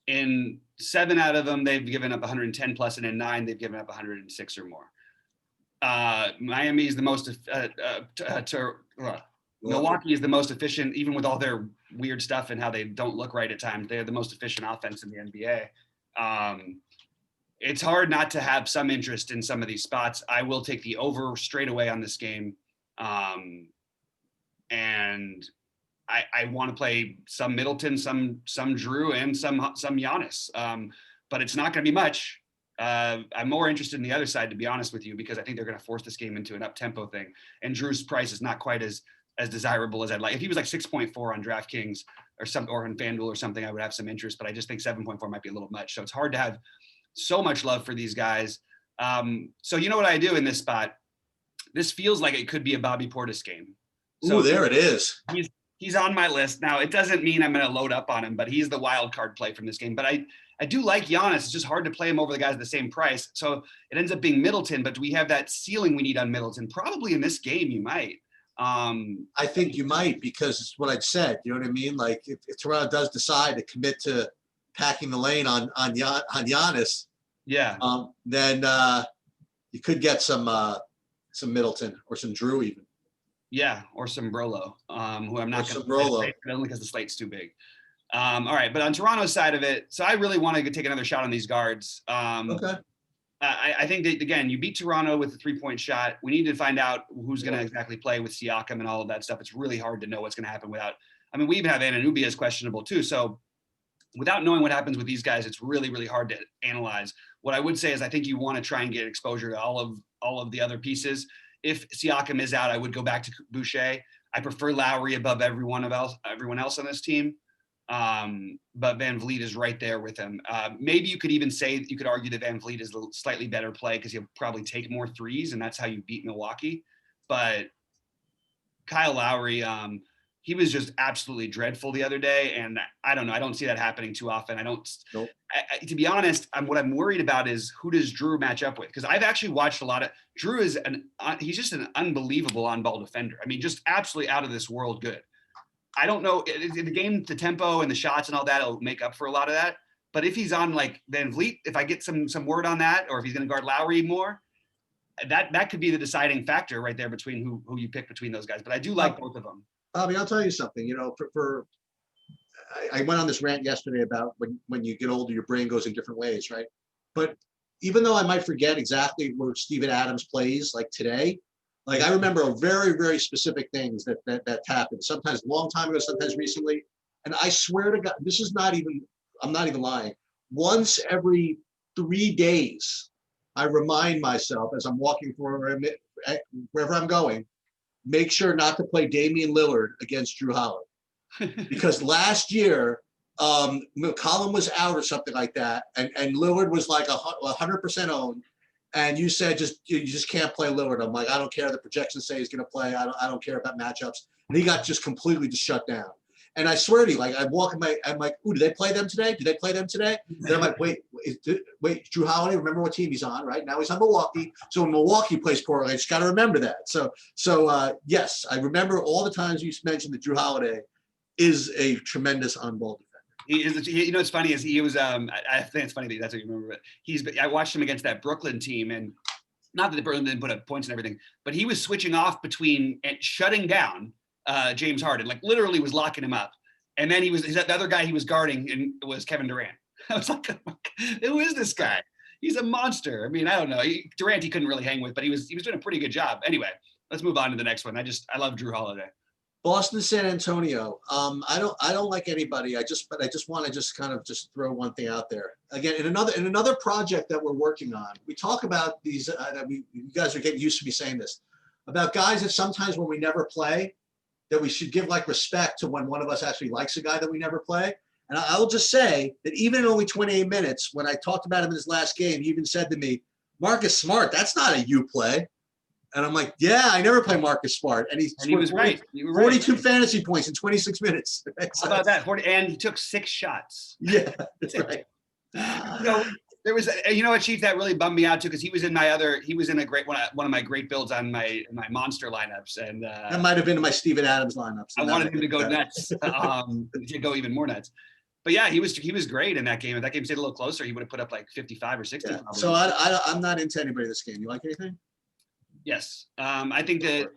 In 7 out of them, they've given up 110 plus, and in 9, they've given up 106 or more. Miami is the most, Milwaukee is the most efficient, even with all their weird stuff and how they don't look right at times. They're the most efficient offense in the NBA. It's hard not to have some interest in some of these spots. I will take the over straight away on this game. And I want to play some Middleton, some Drew, and some Giannis. But it's not going to be much. I'm more interested in the other side, to be honest with you, because I think they're going to force this game into an up-tempo thing. And Drew's price is not quite as desirable as I'd like. If he was like 6.4 on DraftKings or on FanDuel or something, I would have some interest. But I just think 7.4 might be a little much. So it's hard to have so much love for these guys. So you know what I do in this spot? This feels like it could be a Bobby Portis game. So
ooh, there it is.
He's on my list. Now, it doesn't mean I'm going to load up on him, but he's the wild card play from this game. But I do like Giannis. It's just hard to play him over the guys at the same price. So it ends up being Middleton, but do we have that ceiling we need on Middleton? Probably in this game, you might.
I think you might, because it's what I'd said. You know what I mean? Like if Toronto does decide to commit to packing the lane on Giannis,
yeah,
then you could get some Middleton or some Drew even.
Yeah, or some Brolo, who I'm not going
to
say only because the slate's too big. All right, but on Toronto's side of it, so I really want to take another shot on these guards.
Okay.
I think that, again, you beat Toronto with a 3-point shot. We need to find out who's going to exactly play with Siakam and all of that stuff. It's really hard to know what's going to happen without. I mean, we even have Anunoby as questionable too. So without knowing what happens with these guys, it's really, really hard to analyze. What I would say is I think you want to try and get exposure to all of the other pieces. If Siakam is out, I would go back to Boucher. I prefer Lowry above everyone else on this team. But Van Vliet is right there with him. Maybe you could argue that Van Vliet is a slightly better play because he'll probably take more threes, and that's how you beat Milwaukee. But Kyle Lowry, he was just absolutely dreadful the other day, and I don't know. I don't see that happening too often.
Nope.
To be honest, what I'm worried about is who does Drew match up with? Because I've actually watched a lot of Drew. He's just an unbelievable on-ball defender. I mean, just absolutely out of this world good. I don't know, the game, the tempo and the shots and all that will make up for a lot of that. But if he's on like Van Vliet, if I get some word on that, or if he's going to guard Lowry more, that could be the deciding factor right there between who you pick between those guys. But I do like both of them.
Bobby, I'll tell you something. You know, I went on this rant yesterday about when you get older, your brain goes in different ways, right? But even though I might forget exactly where Steven Adams plays, like today, like I remember very, very specific things that happened. Sometimes a long time ago, sometimes recently. And I swear to God, I'm not even lying. Once every 3 days, I remind myself as I'm walking wherever I'm going, make sure not to play Damian Lillard against Drew Holiday. Because last year, McCollum was out or something like that, and Lillard was like 100% owned. And you said you just can't play Lillard. I'm like, I don't care. The projections say he's going to play. I don't care about matchups. And he got just completely just shut down. And I swear to you, like I'm like, ooh, did they play them today? Did they play them today? Then I'm like, wait, Drew Holiday. Remember what team he's on, right? Now he's on Milwaukee. So when Milwaukee plays Portland, I just got to remember that. So yes, I remember all the times you mentioned that Drew Holiday is a tremendous on-ball defender.
He is, you know, what's funny is he was, I think it's funny that that's what you remember, but I watched him against that Brooklyn team, and not that the Brooklyn didn't put up points and everything, but he was switching off between and shutting down James Harden, like literally was locking him up. And then the other guy he was guarding and was Kevin Durant. I was like, who is this guy? He's a monster. I mean, I don't know. Durant he couldn't really hang with, but he was doing a pretty good job. Anyway, let's move on to the next one. I love Drew Holiday.
Boston, San Antonio. I don't like anybody. I just want to kind of throw one thing out there. Again, in another project that we're working on, we talk about these. You guys are getting used to me saying this about guys that sometimes when we never play, that we should give like respect to when one of us actually likes a guy that we never play. And I will just say that even in only 28 minutes, when I talked about him in his last game, he even said to me, "Marcus Smart, that's not a you play." And I'm like, yeah, I never play Marcus Smart. And he was right. 42 fantasy points in 26 minutes.
How about that? And he took 6 shots.
Yeah, that's right.
There was, Chief, that really bummed me out too, because he was in a great one of my great builds on my monster lineups, and
that might have been my Steven Adams lineups.
I wanted him to go nuts, to go even more nuts. But yeah, he was great in that game. If that game stayed a little closer, he would have put up like 55 or 60.
Yeah. So I'm not into anybody this game. You like anything?
Yes. I think that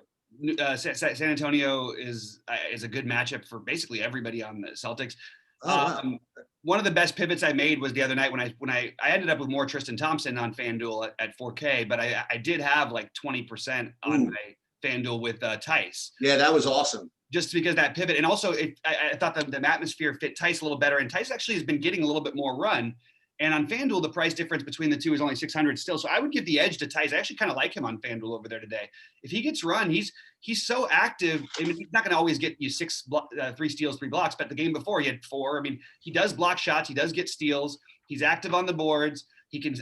San Antonio is a good matchup for basically everybody on the Celtics.
Oh, wow.
One of the best pivots I made was the other night when I ended up with more Tristan Thompson on FanDuel at 4K, but I did have like 20% on
Ooh.
my FanDuel with Tice.
Yeah, that was awesome.
Just because that pivot, and also I thought that the atmosphere fit Tice a little better, and Tice actually has been getting a little bit more run. And on FanDuel, the price difference between the two is only 600 still. So I would give the edge to Tice. I actually kind of like him on FanDuel over there today. If he gets run, he's so active. I mean, he's not going to always get you 3 steals, 3 blocks, but the game before he had 4. I mean, he does block shots. He does get steals. He's active on the boards. He can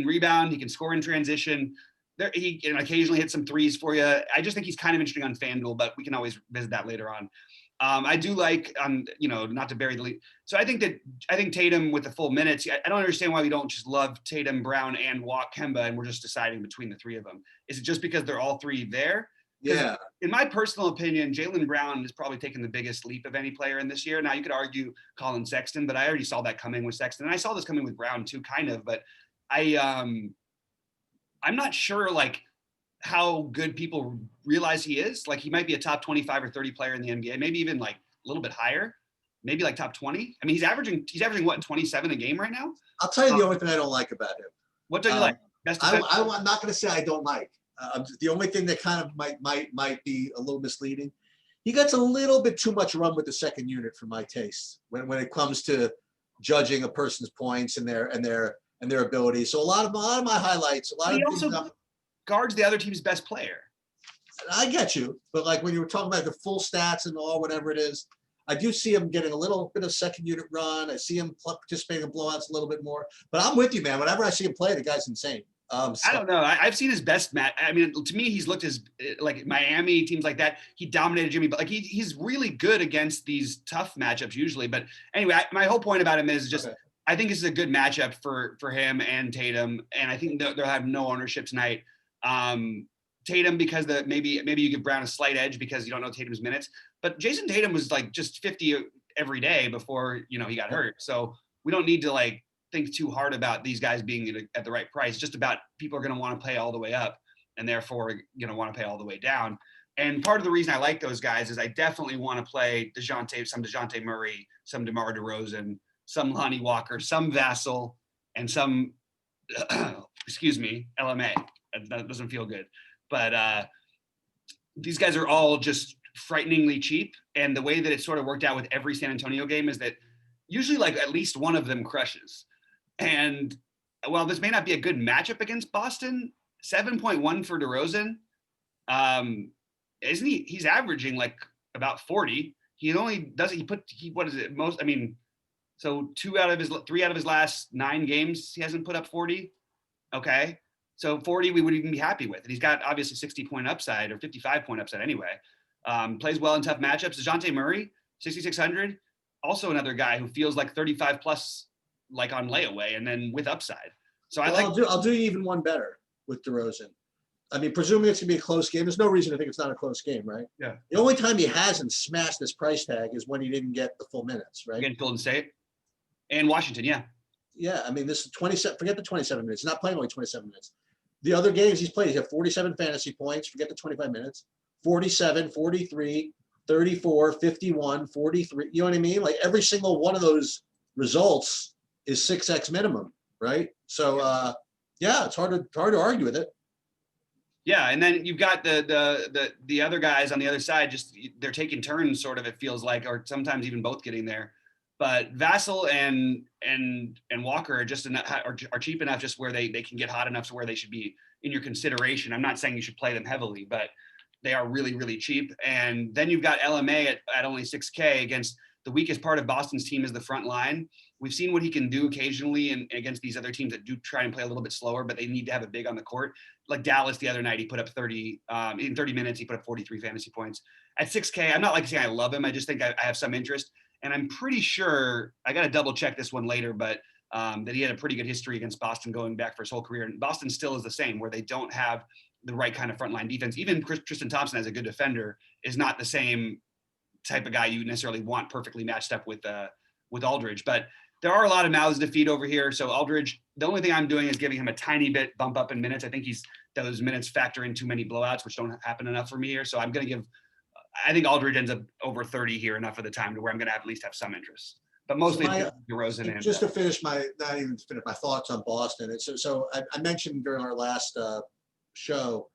rebound. He can score in transition. He can occasionally hit some threes for you. I just think he's kind of interesting on FanDuel, but we can always visit that later on. I do like, not to bury the lead. So I think Tatum with the full minutes, I don't understand why we don't just love Tatum, Brown, and Kemba, and we're just deciding between the 3 of them. Is it just because they're all 3 there?
Yeah.
In my personal opinion, Jaylen Brown has probably taken the biggest leap of any player in this year. Now you could argue Colin Sexton, but I already saw that coming with Sexton. And I saw this coming with Brown too, kind of, but I'm not sure like how good people realize he is. Like he might be a top 25 or 30 player in the NBA, maybe even like a little bit higher, maybe like top 20. I mean, he's averaging what, 27 a game right now?
I'll tell you the only thing I don't like about him.
What don't you like?
I'm not going to say I don't like. The only thing that kind of might be a little misleading, he gets a little bit too much run with the second unit for my taste when it comes to judging a person's points and their abilities. So a lot of my highlights,
he also guards the other team's best player.
I get you, but like when you were talking about the full stats and all whatever it is, I do see him getting a little bit of second unit run. I see him participating in blowouts a little bit more. But I'm with you, man. Whenever I see him play, the guy's insane.
I don't know. I've seen his best match. I mean, to me, he's looked as like Miami teams like that. He dominated Jimmy, but like he's really good against these tough matchups usually. But anyway, my whole point about him is just I think this is a good matchup for him and Tatum, and I think they'll have no ownership tonight. Tatum because maybe you give Brown a slight edge because you don't know Tatum's minutes, but Jason Tatum was like just 50 every day before he got hurt. So we don't need to like think too hard about these guys being at the right price. Just about people are going to want to play all the way up and therefore want to pay all the way down. And part of the reason I like those guys is I definitely want to play some DeJounte Murray, some DeMar DeRozan, some Lonnie Walker, some Vassell, and some LMA. That doesn't feel good, but these guys are all just frighteningly cheap. And the way that it sort of worked out with every San Antonio game is that usually like at least one of them crushes. And while this may not be a good matchup against Boston, 7.1 for DeRozan, isn't he? He's averaging like about 40. So 3 out of his last 9 games, he hasn't put up 40. Okay. So 40, we would even be happy with. And he's got obviously 60-point upside or 55-point upside anyway. Plays well in tough matchups. DeJounte Murray, 6,600. Also another guy who feels like 35 plus, like on layaway and then with upside. So I'll
do you even one better with DeRozan. I mean, presuming it's going to be a close game, there's no reason to think it's not a close game, right?
Yeah.
The only time he hasn't smashed this price tag is when he didn't get the full minutes, right?
Against Golden State and Washington, yeah.
Yeah, I mean, this is 27. Forget the 27 minutes. He's not playing only 27 minutes. The other games he's played, he's had 47 fantasy points. Forget the 25 minutes. 47, 43, 34, 51, 43. You know what I mean? Like every single one of those results is 6x minimum, right? So, yeah, it's hard to argue with it.
Yeah, and then you've got the other guys on the other side. Just they're taking turns, sort of. It feels like, or sometimes even both getting there. But Vassell and Walker are just are cheap enough, just where they can get hot enough to where they should be in your consideration. I'm not saying you should play them heavily, but they are really, really cheap. And then you've got LMA at only 6K against the weakest part of Boston's team is the front line. We've seen what he can do occasionally and against these other teams that do try and play a little bit slower, but they need to have a big on the court. Like Dallas the other night, he put up 30 in 30 minutes. He put up 43 fantasy points at 6K. I'm not like saying I love him. I just think I have some interest. And I'm pretty sure, I got to double check this one later, but that he had a pretty good history against Boston going back for his whole career. And Boston still is the same, where they don't have the right kind of frontline defense. Even Tristan Thompson, as a good defender, is not the same type of guy you necessarily want perfectly matched up with Aldridge. But there are a lot of mouths to feed over here. So Aldridge, the only thing I'm doing is giving him a tiny bit bump up in minutes. I think he's those minutes factor in too many blowouts, which don't happen enough for me here. So I'm going to give, I think Aldridge ends up over 30 here enough of the time to where I'm going to at least have some interest. But mostly DeRozan and
just to finish not even to finish my thoughts on Boston. And so I mentioned during our last show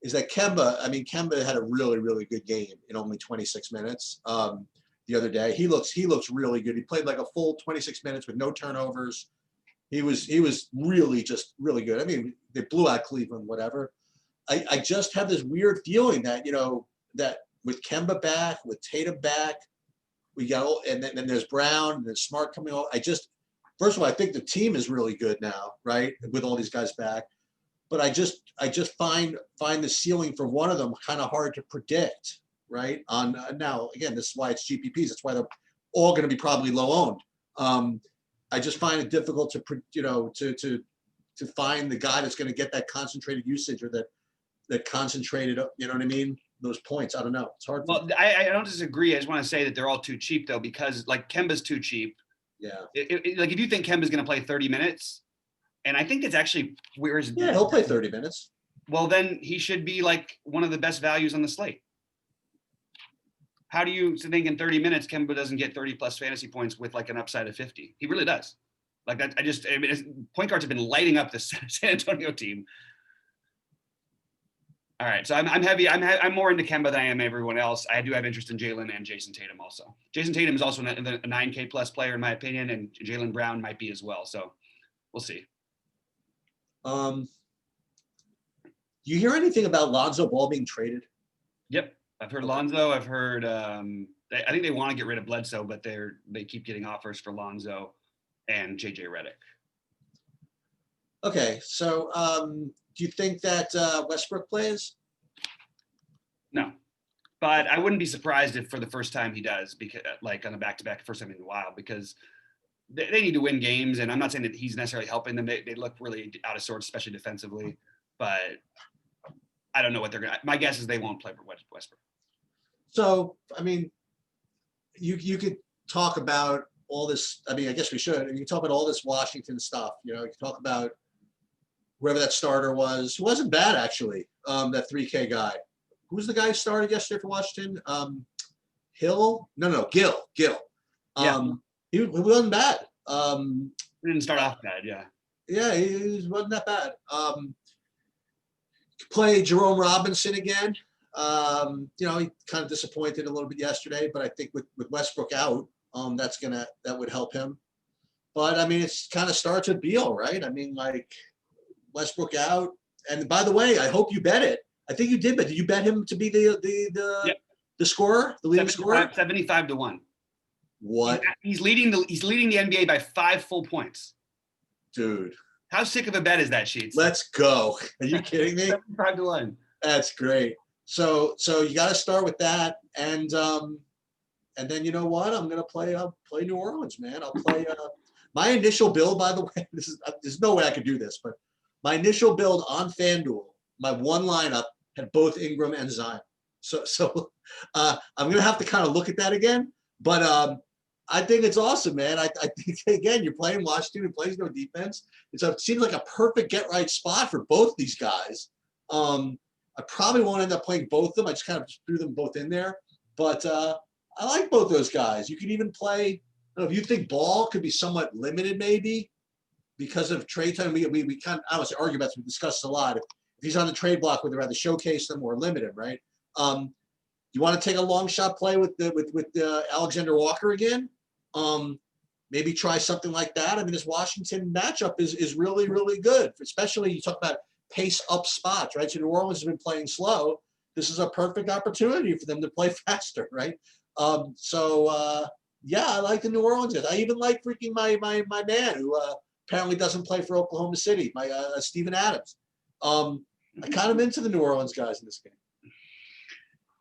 is that Kemba had a really, really good game in only 26 minutes the other day. He looks really good. He played like a full 26 minutes with no turnovers. He was really just really good. I mean, they blew out Cleveland, whatever. I just have this weird feeling that, that with Kemba back, with Tatum back, we got, and then there's Brown and then Smart coming on. First of all, I think the team is really good now, right? With all these guys back. But I just find the ceiling for one of them kind of hard to predict, right? Now, again, this is why it's GPPs. That's why they're all going to be probably low owned. I just find it difficult to find the guy that's going to get that concentrated usage or that concentrated, you know what I mean? Those points. I don't know. It's hard.
Well, I don't disagree. I just want to say that they're all too cheap though, because like Kemba's too cheap.
Yeah.
Like if you think Kemba's going to play 30 minutes, and I think it's actually
he'll play 30 minutes.
Well, then he should be like one of the best values on the slate. How do you think in 30 minutes Kemba doesn't get 30 plus fantasy points with like an upside of 50? He really does. Like that, I mean, point guards have been lighting up this San Antonio team. All right, so I'm heavy. I'm more into Kemba than I am everyone else. I do have interest in Jalen and Jason Tatum also. Jason Tatum is also a 9K plus player in my opinion, and Jalen Brown might be as well. So we'll see.
You hear anything about Lonzo Ball being traded?
Yep, I've heard Lonzo. I've heard. I think they want to get rid of Bledsoe, but they keep getting offers for Lonzo and JJ Redick.
Okay, so do you think that Westbrook plays?
No, but I wouldn't be surprised if for the first time he does, because like on a back-to-back, first time in a while, because they need to win games, and I'm not saying that he's necessarily helping them. They look really out of sorts, especially defensively, but I don't know what they're going to. My guess is they won't play for Westbrook.
So, I mean, you could talk about all this. I mean, I guess we should. You can talk about all this Washington stuff. You can talk about whoever that starter was. Who wasn't bad, actually, that 3K guy. Who was the guy who started yesterday for Washington? Hill? No, Gill.
Yeah.
He wasn't bad.
He didn't start off bad, yeah.
Yeah, he wasn't that bad. Play Jerome Robinson again. He kind of disappointed a little bit yesterday, but I think with Westbrook out, that would help him. But I mean, it's kind of starts with Beal, right? I mean, like Westbrook out. And by the way, I hope you bet it. I think you did, but did you bet him to be the scorer, the leading scorer?
75-1.
What?
He's leading the NBA by 5 full points.
Dude.
How sick of a bet is that, Sheets?
Let's go. Are you kidding me?
75-1.
That's great. So you got to start with that, and then you know what? I'm gonna play New Orleans, man. I'll play. My initial build, by the way, there's no way I could do this, but my initial build on FanDuel, my one lineup had both Ingram and Zion. So I'm gonna have to kind of look at that again, but I think it's awesome, man. I think again, you're playing Washington, who plays no defense. It seems like a perfect get right spot for both these guys. I probably won't end up playing both of them. I just kind of threw them both in there. But I like both those guys. You could even play, I don't know, if you think Ball could be somewhat limited maybe because of trade time. We kind of, I don't say argue about this, we discussed a lot. If he's on the trade block, whether rather showcase them or limit him, right? You want to take a long shot play with Alexander Walker again? Maybe try something like that. I mean, this Washington matchup is really, really good, especially you talk about pace up spots, right? So New Orleans has been playing slow. This is a perfect opportunity for them to play faster, right? Yeah, I like the New Orleans guys. I even like freaking my man who apparently doesn't play for Oklahoma City, my Steven Adams. I kind of into the New Orleans guys in this game.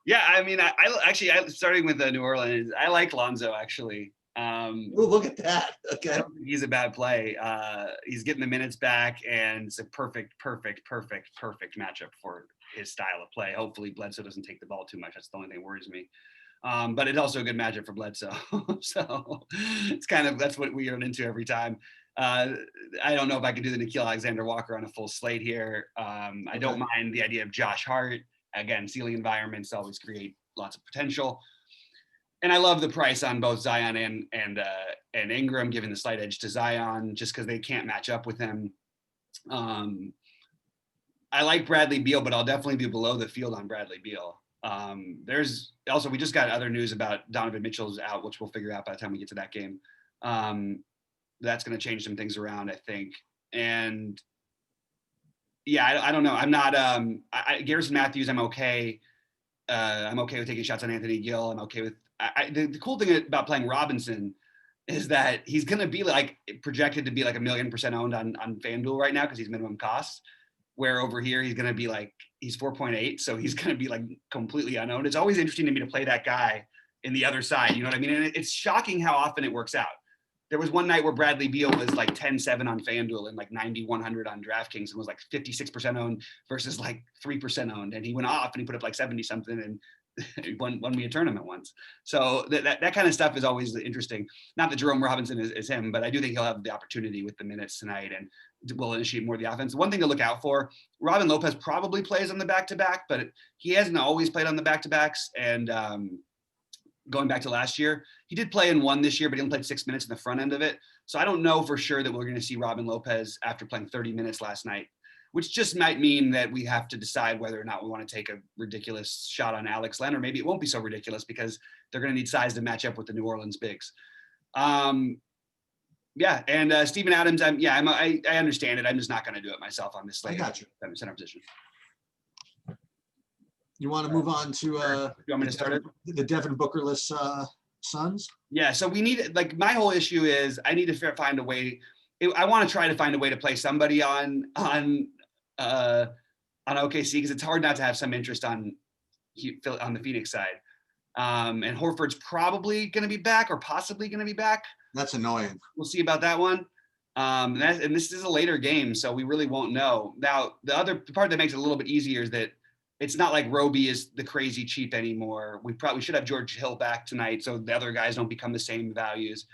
Yeah, I mean, I actually starting with the New Orleans, I like Lonzo actually.
Look at that. Okay.
I don't think he's a bad play. He's getting the minutes back, and it's a perfect matchup for his style of play. Hopefully Bledsoe doesn't take the ball too much. That's the only thing that worries me. But it's also a good matchup for Bledsoe. So it's kind of, that's what we run into every time. I don't know if I could do the Nickeil Alexander-Walker on a full slate here. I don't mind the idea of Josh Hart. Again, ceiling environments always create lots of potential. And I love the price on both Zion and Ingram, giving the slight edge to Zion just because they can't match up with him. I like Bradley Beal, but I'll definitely be below the field on Bradley Beal. There's also, we just got other news about Donovan Mitchell's out, which we'll figure out by the time we get to that game. That's going to change some things around, I think. And yeah, I don't know. I'm not Garrison Matthews. I'm okay. I'm okay with taking shots on Anthony Gill. I'm okay with the cool thing about playing Robinson is that he's going to be like projected to be like 1,000,000% owned on FanDuel right now because he's minimum cost. Where over here he's going to be like he's 4.8, so he's going to be like completely unowned. It's always interesting to me to play that guy in the other side. You know what I mean? And it's shocking how often it works out. There was one night where Bradley Beal was like 10-7 on FanDuel and like 9,100 on DraftKings and was like 56% owned versus like 3% owned. And he went off and he put up like 70 something and won me a tournament once. So that kind of stuff is always interesting. Not that Jerome Robinson is him, but I do think he'll have the opportunity with the minutes tonight and will initiate more of the offense. One thing to look out for, Robin Lopez probably plays on the back-to-back, but he hasn't always played on the back-to-backs. And going back to last year, he did play in one this year, but he only played 6 minutes in the front end of it. So I don't know for sure that we're going to see Robin Lopez after playing 30 minutes last night, which just might mean that we have to decide whether or not we want to take a ridiculous shot on Alex Len, or maybe it won't be so ridiculous because they're going to need size to match up with the New Orleans bigs. Yeah, and Steven Adams, I understand it. I'm just not going to do it myself on this slate.
I got you.
Center position.
You want to move on to
you want me to start it?
The Devin Booker-less Suns?
Yeah, so we need, like, my whole issue is I need to find a way. I want to try to find a way to play somebody on OKC because it's hard not to have some interest on the Phoenix side. And Horford's probably going to be back or possibly going to be back.
That's annoying.
We'll see about that one. And this is a later game, so we really won't know. Now, the other part that makes it a little bit easier is that it's not like Roby is the crazy cheap anymore. We probably should have George Hill back tonight so the other guys don't become the same values.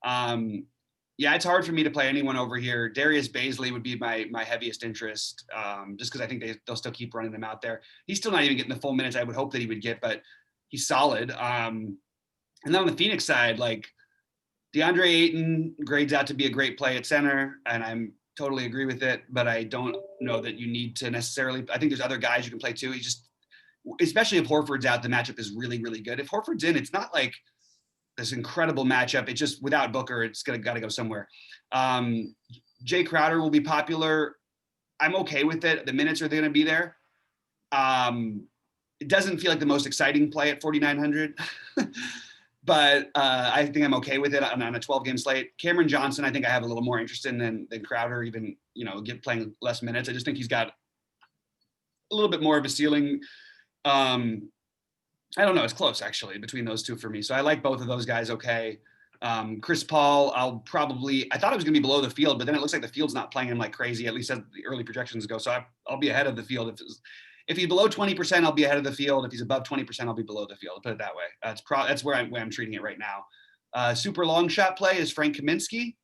Yeah, it's hard for me to play anyone over here. Darius Baisley would be my heaviest interest, just because I think they'll still keep running them out there. He's still not even getting the full minutes I would hope that he would get, but he's solid. And then on the Phoenix side, like DeAndre Ayton grades out to be a great play at center, and I'm totally agree with it, but I don't know that you need to necessarily. I think there's other guys you can play too. He just, especially if Horford's out, the matchup is really, really good. If Horford's in, it's not like this incredible matchup. It's just without Booker, it's got to go somewhere. Jay Crowder will be popular. I'm okay with it. The minutes are going to be there. It doesn't feel like the most exciting play at 4,900, but I think I'm okay with it on a 12-game slate. Cameron Johnson, I think I have a little more interest in than Crowder, even, playing less minutes. I just think he's got a little bit more of a ceiling. I don't know. It's close, actually, between those two for me. So I like both of those guys okay. Chris Paul, I thought it was going to be below the field, but then it looks like the field's not playing him like crazy, at least as the early projections go. So I'll be ahead of the field. If he's below 20%, I'll be ahead of the field. If he's above 20%, I'll be below the field. I'll put it that way. That's where I'm treating it right now. Super long shot play is Frank Kaminsky.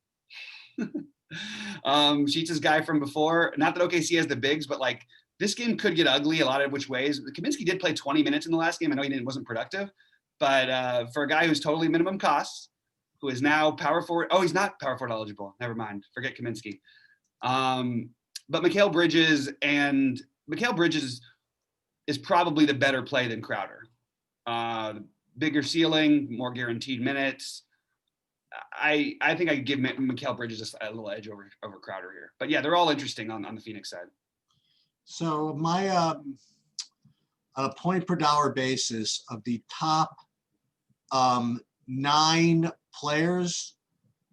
Sheets' guy from before. Not that OKC has the bigs, but like this game could get ugly a lot of which ways. Kaminsky did play 20 minutes in the last game. I know he wasn't productive, but for a guy who's totally minimum cost, who is now power forward. Oh, he's not power forward eligible. Never mind. Forget Kaminsky. But Mikal Bridges is probably the better play than Crowder. Bigger ceiling, more guaranteed minutes. I think I could give Mikal Bridges just a little edge over Crowder here. But yeah, they're all interesting on the Phoenix side.
So my on a point per dollar basis of the top 9 players,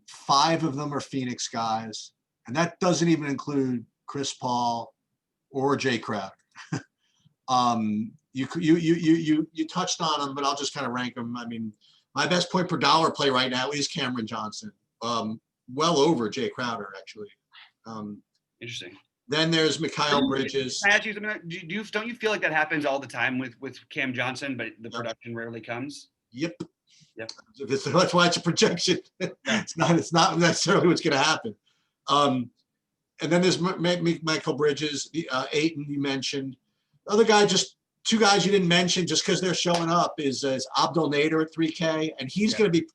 5 of them are Phoenix guys, and that doesn't even include Chris Paul or Jay Crowder. You touched on them, but I'll just kind of rank them. I mean, my best point per dollar play right now is Cameron Johnson, well over Jay Crowder actually.
Interesting.
Then there's Mikal Bridges.
Can I ask you something? Don't you feel like that happens all the time with Cam Johnson, but the production rarely comes?
Yep.
Yep.
That's why it's a projection. It's not necessarily what's going to happen. And then there's Michael Bridges, Ayton you mentioned. The other guy, just two guys you didn't mention just because they're showing up is Abdul Nader at 3K, and he's going to be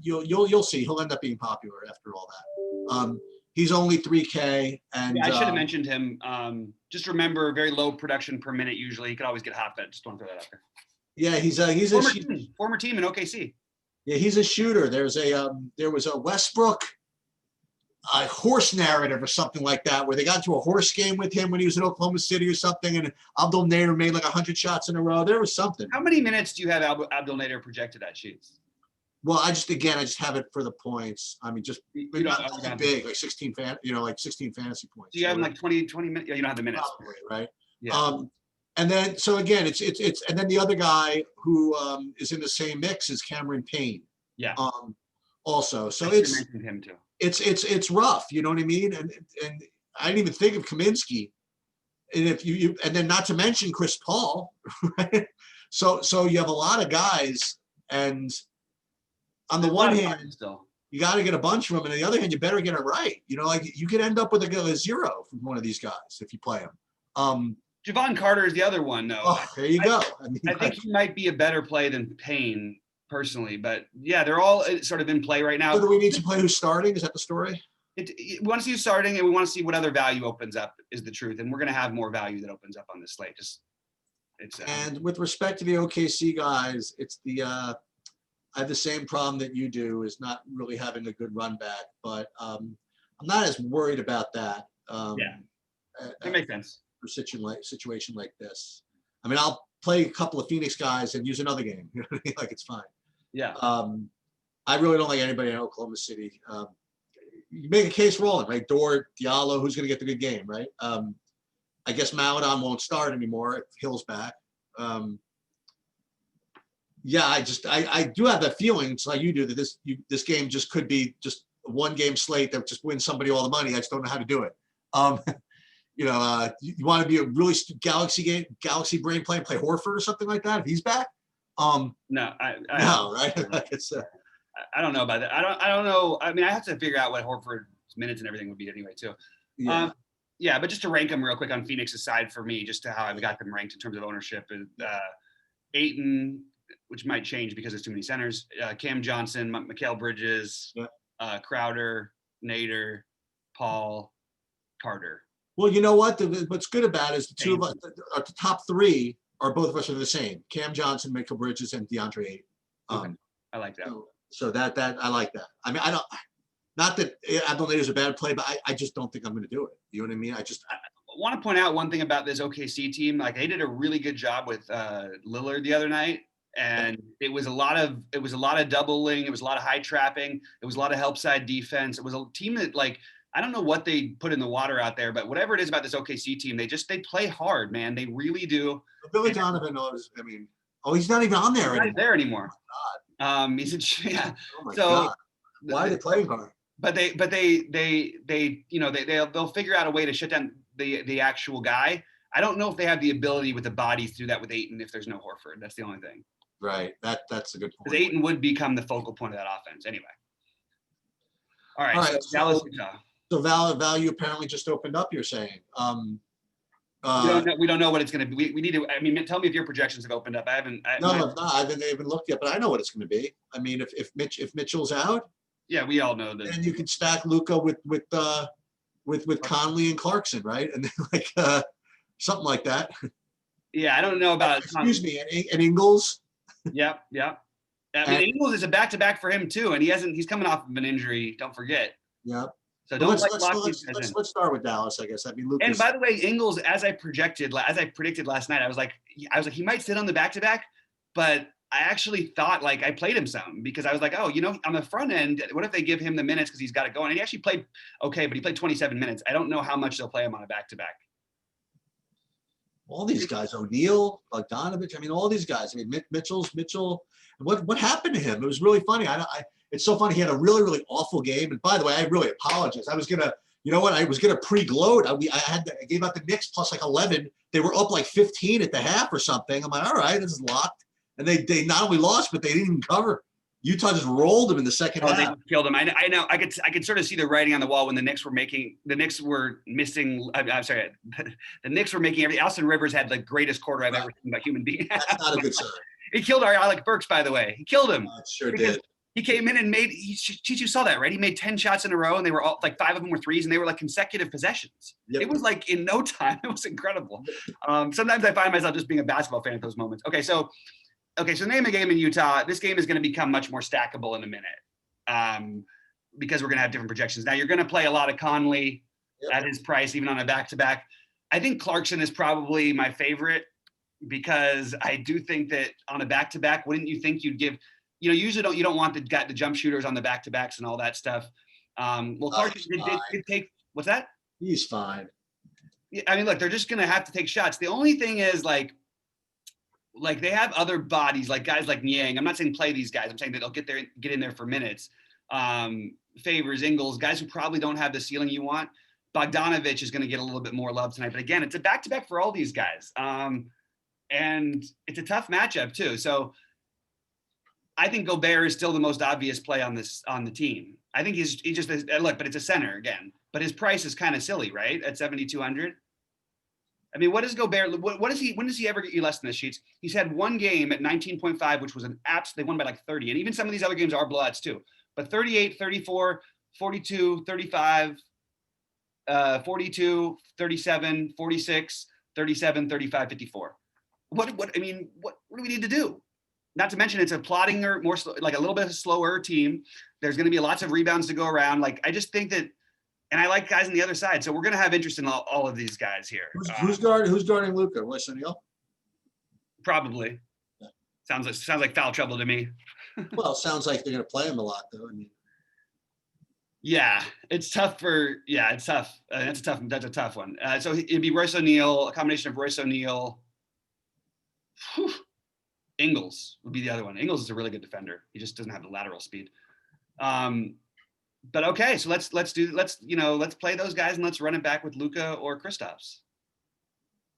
you'll see he'll end up being popular after all that. He's only 3K, and
I should have mentioned him. Just remember, very low production per minute usually. He could always get hot bet. Just want to throw that out there.
Yeah, he's
former team in OKC.
Yeah, he's a shooter. There was a Westbrook horse narrative or something like that, where they got into a horse game with him when he was in Oklahoma City or something, and Abdul Nader made like 100 shots in a row. There was something.
How many minutes do you have Abdul Nader projected at Sheets?
Well, I just have it for the points. I mean, just not too big, like 16 fantasy points.
Do you have like 20 minutes? Yeah, you don't have the minutes.
Probably, right?
Yeah.
And then, so again, it's and then the other guy who is in the same mix is Cameron Payne.
Yeah.
Also, so
I mentioned him too.
It's rough, you know what I mean? And I didn't even think of Kaminsky, and if you and then not to mention Chris Paul, right? So you have a lot of guys, and on the one hand, you got to get a bunch of them, and on the other hand, you better get it right. You know, like you could end up with a zero from one of these guys if you play them.
Javon Carter is the other one, though.
Oh, there you go.
I think he might be a better play than Payne, personally. But yeah, they're all sort of in play right now.
So do we need to play who's starting? Is that the story?
We want to see who's starting, and we want to see what other value opens up, is the truth. And we're going to have more value that opens up on this slate.
And with respect to the OKC guys, it's I have the same problem that you do, is not really having a good run back. But I'm not as worried about that.
Yeah, that makes sense.
Situation like this. I mean, I'll play a couple of Phoenix guys and use another game. You know what I mean? Like, it's fine.
Yeah.
I really don't like anybody in Oklahoma City. You make a case rolling, right? Dort, Diallo, who's going to get the good game, right? I guess Maladon won't start anymore if Hill's back. Yeah, I do have that feeling, it's like you do, that this game just could be just a one-game slate that just wins somebody all the money. I just don't know how to do it. You want to be a really galaxy brain play and play Horford or something like that if he's back.
No,
no, right? It's
I don't know about that. I don't know. I mean, I have to figure out what Horford's minutes and everything would be anyway too.
Yeah.
Yeah, but just to rank them real quick on Phoenix's side for me, just to how I've got them ranked in terms of ownership, Ayton, which might change because there's too many centers. Cam Johnson, Mikal Bridges, Crowder, Nader, Paul, Carter.
Well, you know what? What's good about it is the two of us, the top three, are both of us are the same. Cam Johnson, Mikal Bridges, and DeAndre Ayton.
Okay. I like that.
So that I like that. I mean, I don't. Not that Abdul Nader is a bad play, but I just don't think I'm going to do it. You know what I mean? I
want to point out one thing about this OKC team. Like, they did a really good job with Lillard the other night, and it was a lot of doubling. It was a lot of high trapping. It was a lot of help side defense. It was a team that, like, I don't know what they put in the water out there, but whatever it is about this OKC team, they play hard, man. They really do.
Billy Donovan, he's not even on there anymore.
He's not there anymore.
Oh my God.
He's a, yeah.
Oh my God. Why are they playing hard?
But they'll figure out a way to shut down the actual guy. I don't know if they have the ability with the bodies to do that with Ayton if there's no Horford. That's the only thing.
Right. That's a good point.
Because Ayton would become the focal point of that offense anyway. All right. So Dallas, Utah.
So value apparently just opened up, you're saying.
We don't know what it's going to be. We need to. I mean, tell me if your projections have opened up. I haven't
even looked yet, but I know what it's going to be. I mean, if Mitchell's out,
yeah, we all know that.
And you can stack Luka with Conley and Clarkson, right? And then something like that.
Yeah, I don't know about.
Excuse me, and Ingles.
Yeah. I mean, Ingles is a back-to-back for him too, and he's coming off of an injury. Don't forget.
Yeah.
So
let's start with Dallas, I guess. I mean, Lucas.
And by the way, Ingles, as I predicted last night, I was like, he might sit on the back-to-back, but I actually thought, like, I played him some because I was like, oh, on the front end, what if they give him the minutes because he's got it going? And he actually played okay, but he played 27 minutes. I don't know how much they'll play him on a back-to-back.
All these guys, O'Neal, Bogdanovich, I mean, all these guys. I mean, Mitchell. What happened to him? It was really funny. It's so funny. He had a really, really awful game. And by the way, I really apologize. I was gonna, I was gonna pre-gloat. I gave out the Knicks plus like 11. They were up like 15 at the half or something. I'm like, all right, this is locked. And they not only lost, but they didn't even cover. Utah just rolled them in the second
Oh, they
half.
killed him. I know. I could sort of see the writing on the wall when the Knicks were missing. I'm sorry, the Knicks were making every. Austin Rivers had the greatest quarter I've ever seen by human being.
That's not a good sign.
He killed our Alec Burks, by the way. He killed him.
Sure did.
He came in and made. You saw that, right? He made 10 shots in a row, and they were all like 5 of them were threes, and they were like consecutive possessions. Yep. It was like in no time. It was incredible. Sometimes I find myself just being a basketball fan at those moments. Okay, so name a game in Utah. This game is going to become much more stackable in a minute, because we're going to have different projections. Now you're going to play a lot of Conley at his price, even on a back-to-back. I think Clarkson is probably my favorite because I do think that on a back-to-back, wouldn't you think you'd give? Usually you don't want the jump shooters on the back-to-backs and all that stuff. Clarkson did take. What's that?
He's fine.
Yeah, I mean, look, they're just going to have to take shots. The only thing is like they have other bodies, like guys like Niang. I'm not saying play these guys. I'm saying that they'll get in there for minutes. Favors, Ingles, guys who probably don't have the ceiling you want. Bogdanovich is going to get a little bit more love tonight. But again, it's a back-to-back for all these guys. And it's a tough matchup too. So I think Gobert is still the most obvious play on the team. I think he's just look, but it's a center again. But his price is kind of silly, right? At 7,200. I mean, what is Gobert? What is he? When does he ever get you less than the Sheets? He's had one game at 19.5, which was an they won by like 30. And even some of these other games are blowouts too. But 38, 34, 42, 35, 42, 37, 46, 37, 35, 54. What do we need to do? Not to mention it's a plodding or more like a little bit slower team. There's going to be lots of rebounds to go around. Like, I just think that, and I like guys on the other side. So we're going to have interest in all of these guys here.
Who's guarding Luka? Royce O'Neal?
Probably. Yeah. Sounds like foul trouble to me.
Well, it sounds like they're going to play him a lot, though. I mean,
yeah, it's tough it's tough. That's a tough one. So it'd be Royce O'Neal, a combination of Royce O'Neal. Ingles would be the other one. Ingles is a really good defender. He just doesn't have the lateral speed. But okay, so let's play those guys and let's run it back with Luka or Kristaps.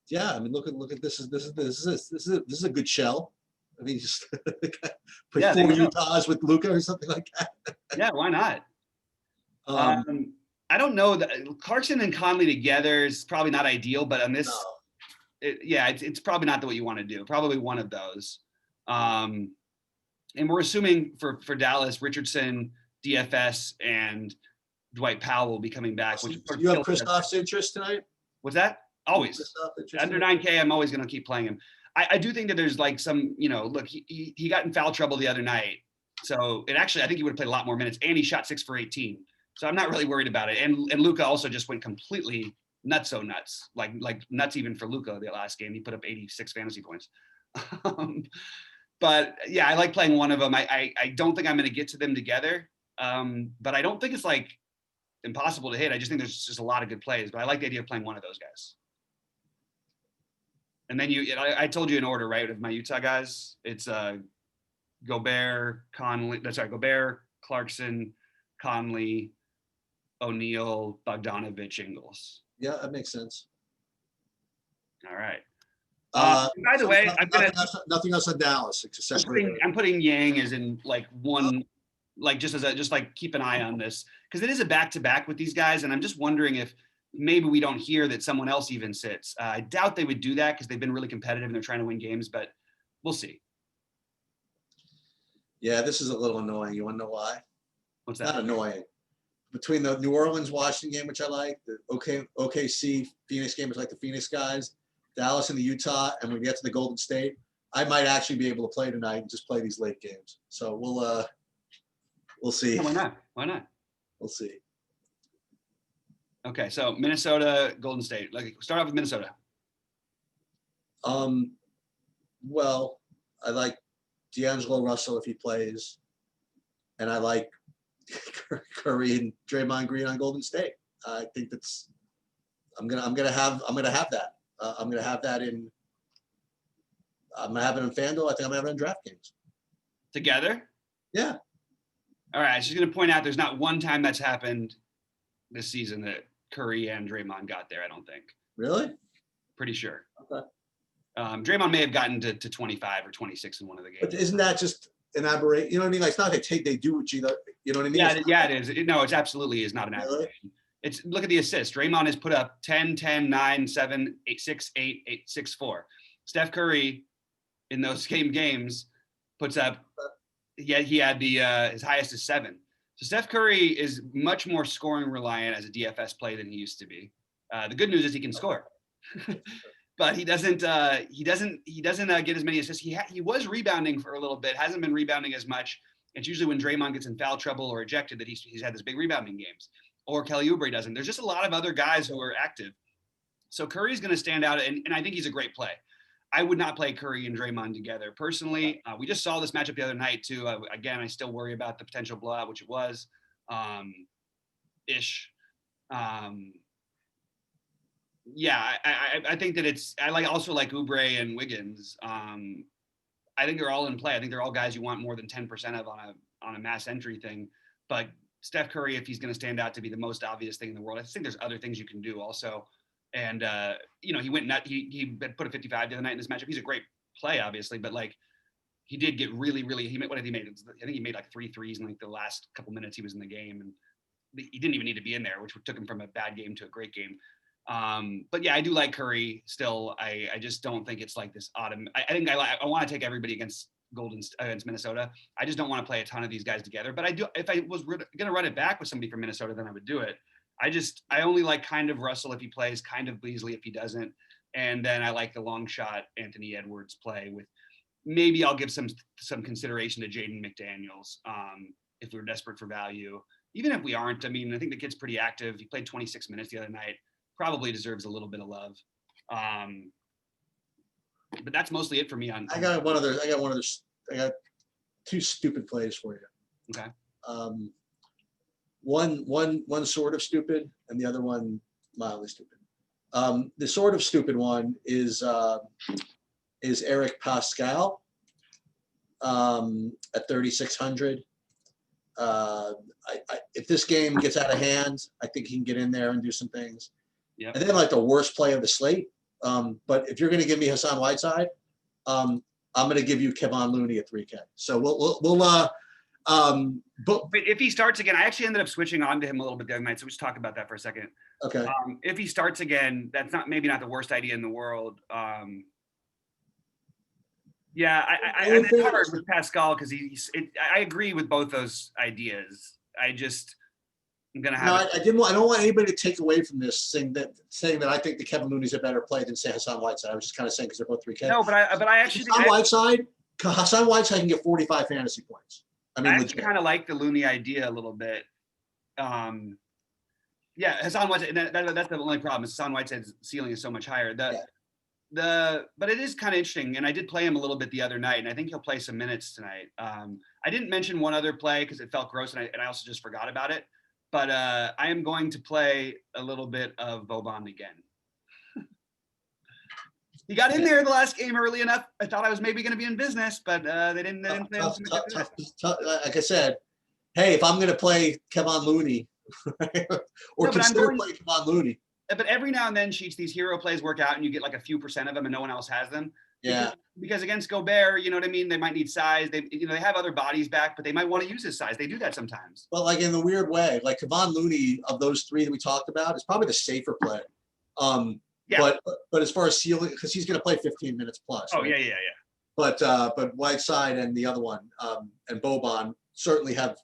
Yeah, I mean, look at this is a good shell. I mean, just put 4 Utahs with Luka or something like that.
Yeah, why not? I don't know that Clarkson and Conley together is probably not ideal, but on this, it's probably not what you want to do. Probably one of those. And we're assuming for Dallas, Richardson, DFS, and Dwight Powell will be coming back.
So you have Kristaps' interest tonight?
What's that? Always. Under 9K, I'm always going to keep playing him. I do think that there's like some, look, he got in foul trouble the other night. So I think he would have played a lot more minutes, and he shot 6 for 18. So I'm not really worried about it. And Luka also just went completely nuts, like nuts even for Luka the last game. He put up 86 fantasy points. But yeah, I like playing one of them. I don't think I'm going to get to them together. But I don't think it's like impossible to hit. I just think there's just a lot of good plays. But I like the idea of playing one of those guys. And then I told you in order, right, of my Utah guys. It's Gobert, Clarkson, Conley, O'Neal, Bogdanovich, Ingles.
Yeah, that makes sense.
All right. By the way,
nothing else on Dallas.
I'm putting Yang as in like one, like just keep an eye on this because it is a back-to-back with these guys, and I'm just wondering if maybe we don't hear that someone else even sits. I doubt they would do that because they've been really competitive and they're trying to win games, but we'll see.
Yeah, this is a little annoying. You want to know why?
What's that?
Not annoying. Between the New Orleans-Washington game, which I like, the OKC Phoenix game, which I like the Phoenix guys, Dallas and the Utah, and when we get to the Golden State, I might actually be able to play tonight and just play these late games. So we'll see.
Yeah, why not? Why not?
We'll see.
Okay, so Minnesota, Golden State. Start off with Minnesota.
Well, I like D'Angelo Russell if he plays, and I like Curry and Draymond Green on Golden State. I think that's. I'm gonna have that. I'm gonna have that in. I'm gonna have it in FanDuel. I think I'm gonna have it in DraftKings.
Together?
Yeah.
All right. She's gonna point out there's not one time that's happened this season that Curry and Draymond got there. I don't think.
Really?
Pretty sure.
Okay.
Draymond may have gotten to 25 or 26 in one of the games.
But isn't that just an aberration. You know what I mean? Like, it's not they do what you know what I mean?
Yeah, yeah, it is. No, it's absolutely is not an
Really?
aberration. It's look at the assists. Draymond has put up 10, 10, 9, 7, 8, 6, 8, 8, 6, 4. Steph Curry in those games puts up, yeah, he had the his highest is 7. So Steph Curry is much more scoring reliant as a DFS play than he used to be. The good news is he can score, but he doesn't get as many assists. He was rebounding for a little bit, hasn't been rebounding as much. It's usually when Draymond gets in foul trouble or ejected that he's had this big rebounding games, or Kelly Oubre doesn't. There's just a lot of other guys who are active. So Curry's going to stand out, and I think he's a great play. I would not play Curry and Draymond together personally. We just saw this matchup the other night too. Again, I still worry about the potential blowout, which it was, ish. Yeah, I think that I also like Oubre and Wiggins. I think they're all in play. I think they're all guys you want more than 10% of on a mass entry thing. But Steph Curry, if he's going to stand out to be the most obvious thing in the world, I think there's other things you can do also. And he went nut. He put a 55 the other night in this matchup. He's a great play, obviously, but like he did get really. What did he made? I think he made like 3 threes in like the last couple minutes he was in the game, and he didn't even need to be in there, which took him from a bad game to a great game. But yeah, I do like Curry still. I just don't think it's like this autumn. I think I want to take everybody against Minnesota. I just don't want to play a ton of these guys together. But I do. If I was going to run it back with somebody from Minnesota, then I would do it. I only like kind of Russell if he plays, kind of Beasley if he doesn't. And then I like the long shot Anthony Edwards play with maybe I'll give some consideration to Jaden McDaniels if we're desperate for value. Even if we aren't, I mean, I think the kid's pretty active. He played 26 minutes the other night. Probably deserves a little bit of love. But that's mostly it for me on.
I got 2 stupid plays for you.
Okay.
One sort of stupid and the other one mildly stupid. The sort of stupid one is Eric Pascal at 3,600. If this game gets out of hand, I think he can get in there and do some things.
Yep.
And then like the worst play of the slate. But if you're going to give me Hassan Whiteside, I'm going to give you Kevon Looney at 3K. So
but if he starts again, I actually ended up switching on to him a little bit the other night. So we should talk about that for a second.
Okay.
If he starts again, that's maybe not the worst idea in the world. Yeah, it's hard with Pascal because I agree with both those ideas. I'm gonna have.
I don't want anybody to take away from this saying that I think that Kevin Looney's a better play than say Hassan Whiteside. I was just kind of saying because they're both 3K.
No, but I actually
Hassan Whiteside can get 45 fantasy points. I
actually kind of like the Looney idea a little bit. Yeah, Hassan Whiteside. That's the only problem. Hassan Whiteside's ceiling is so much higher. But it is kind of interesting, and I did play him a little bit the other night, and I think he'll play some minutes tonight. I didn't mention one other play because it felt gross, and I also just forgot about it. But I am going to play a little bit of Boban again. He got in there the last game early enough. I thought I was maybe going to be in business, but they didn't play him.
Like I said, hey, if I'm going to play Kevon Looney or consider playing Kevon Looney.
But every now and then, Sheets, these hero plays work out and you get like a few percent of them and no one else has them.
Yeah.
Because against Gobert, you know what I mean? They might need size. They have other bodies back, but they might want to use his size. They do that sometimes.
But like in the weird way, like Kevon Looney of those 3 that we talked about is probably the safer play. Yeah. But as far as ceiling, because he's going to play 15 minutes plus.
Oh,
right?
yeah.
But Whiteside and the other one and Boban certainly have,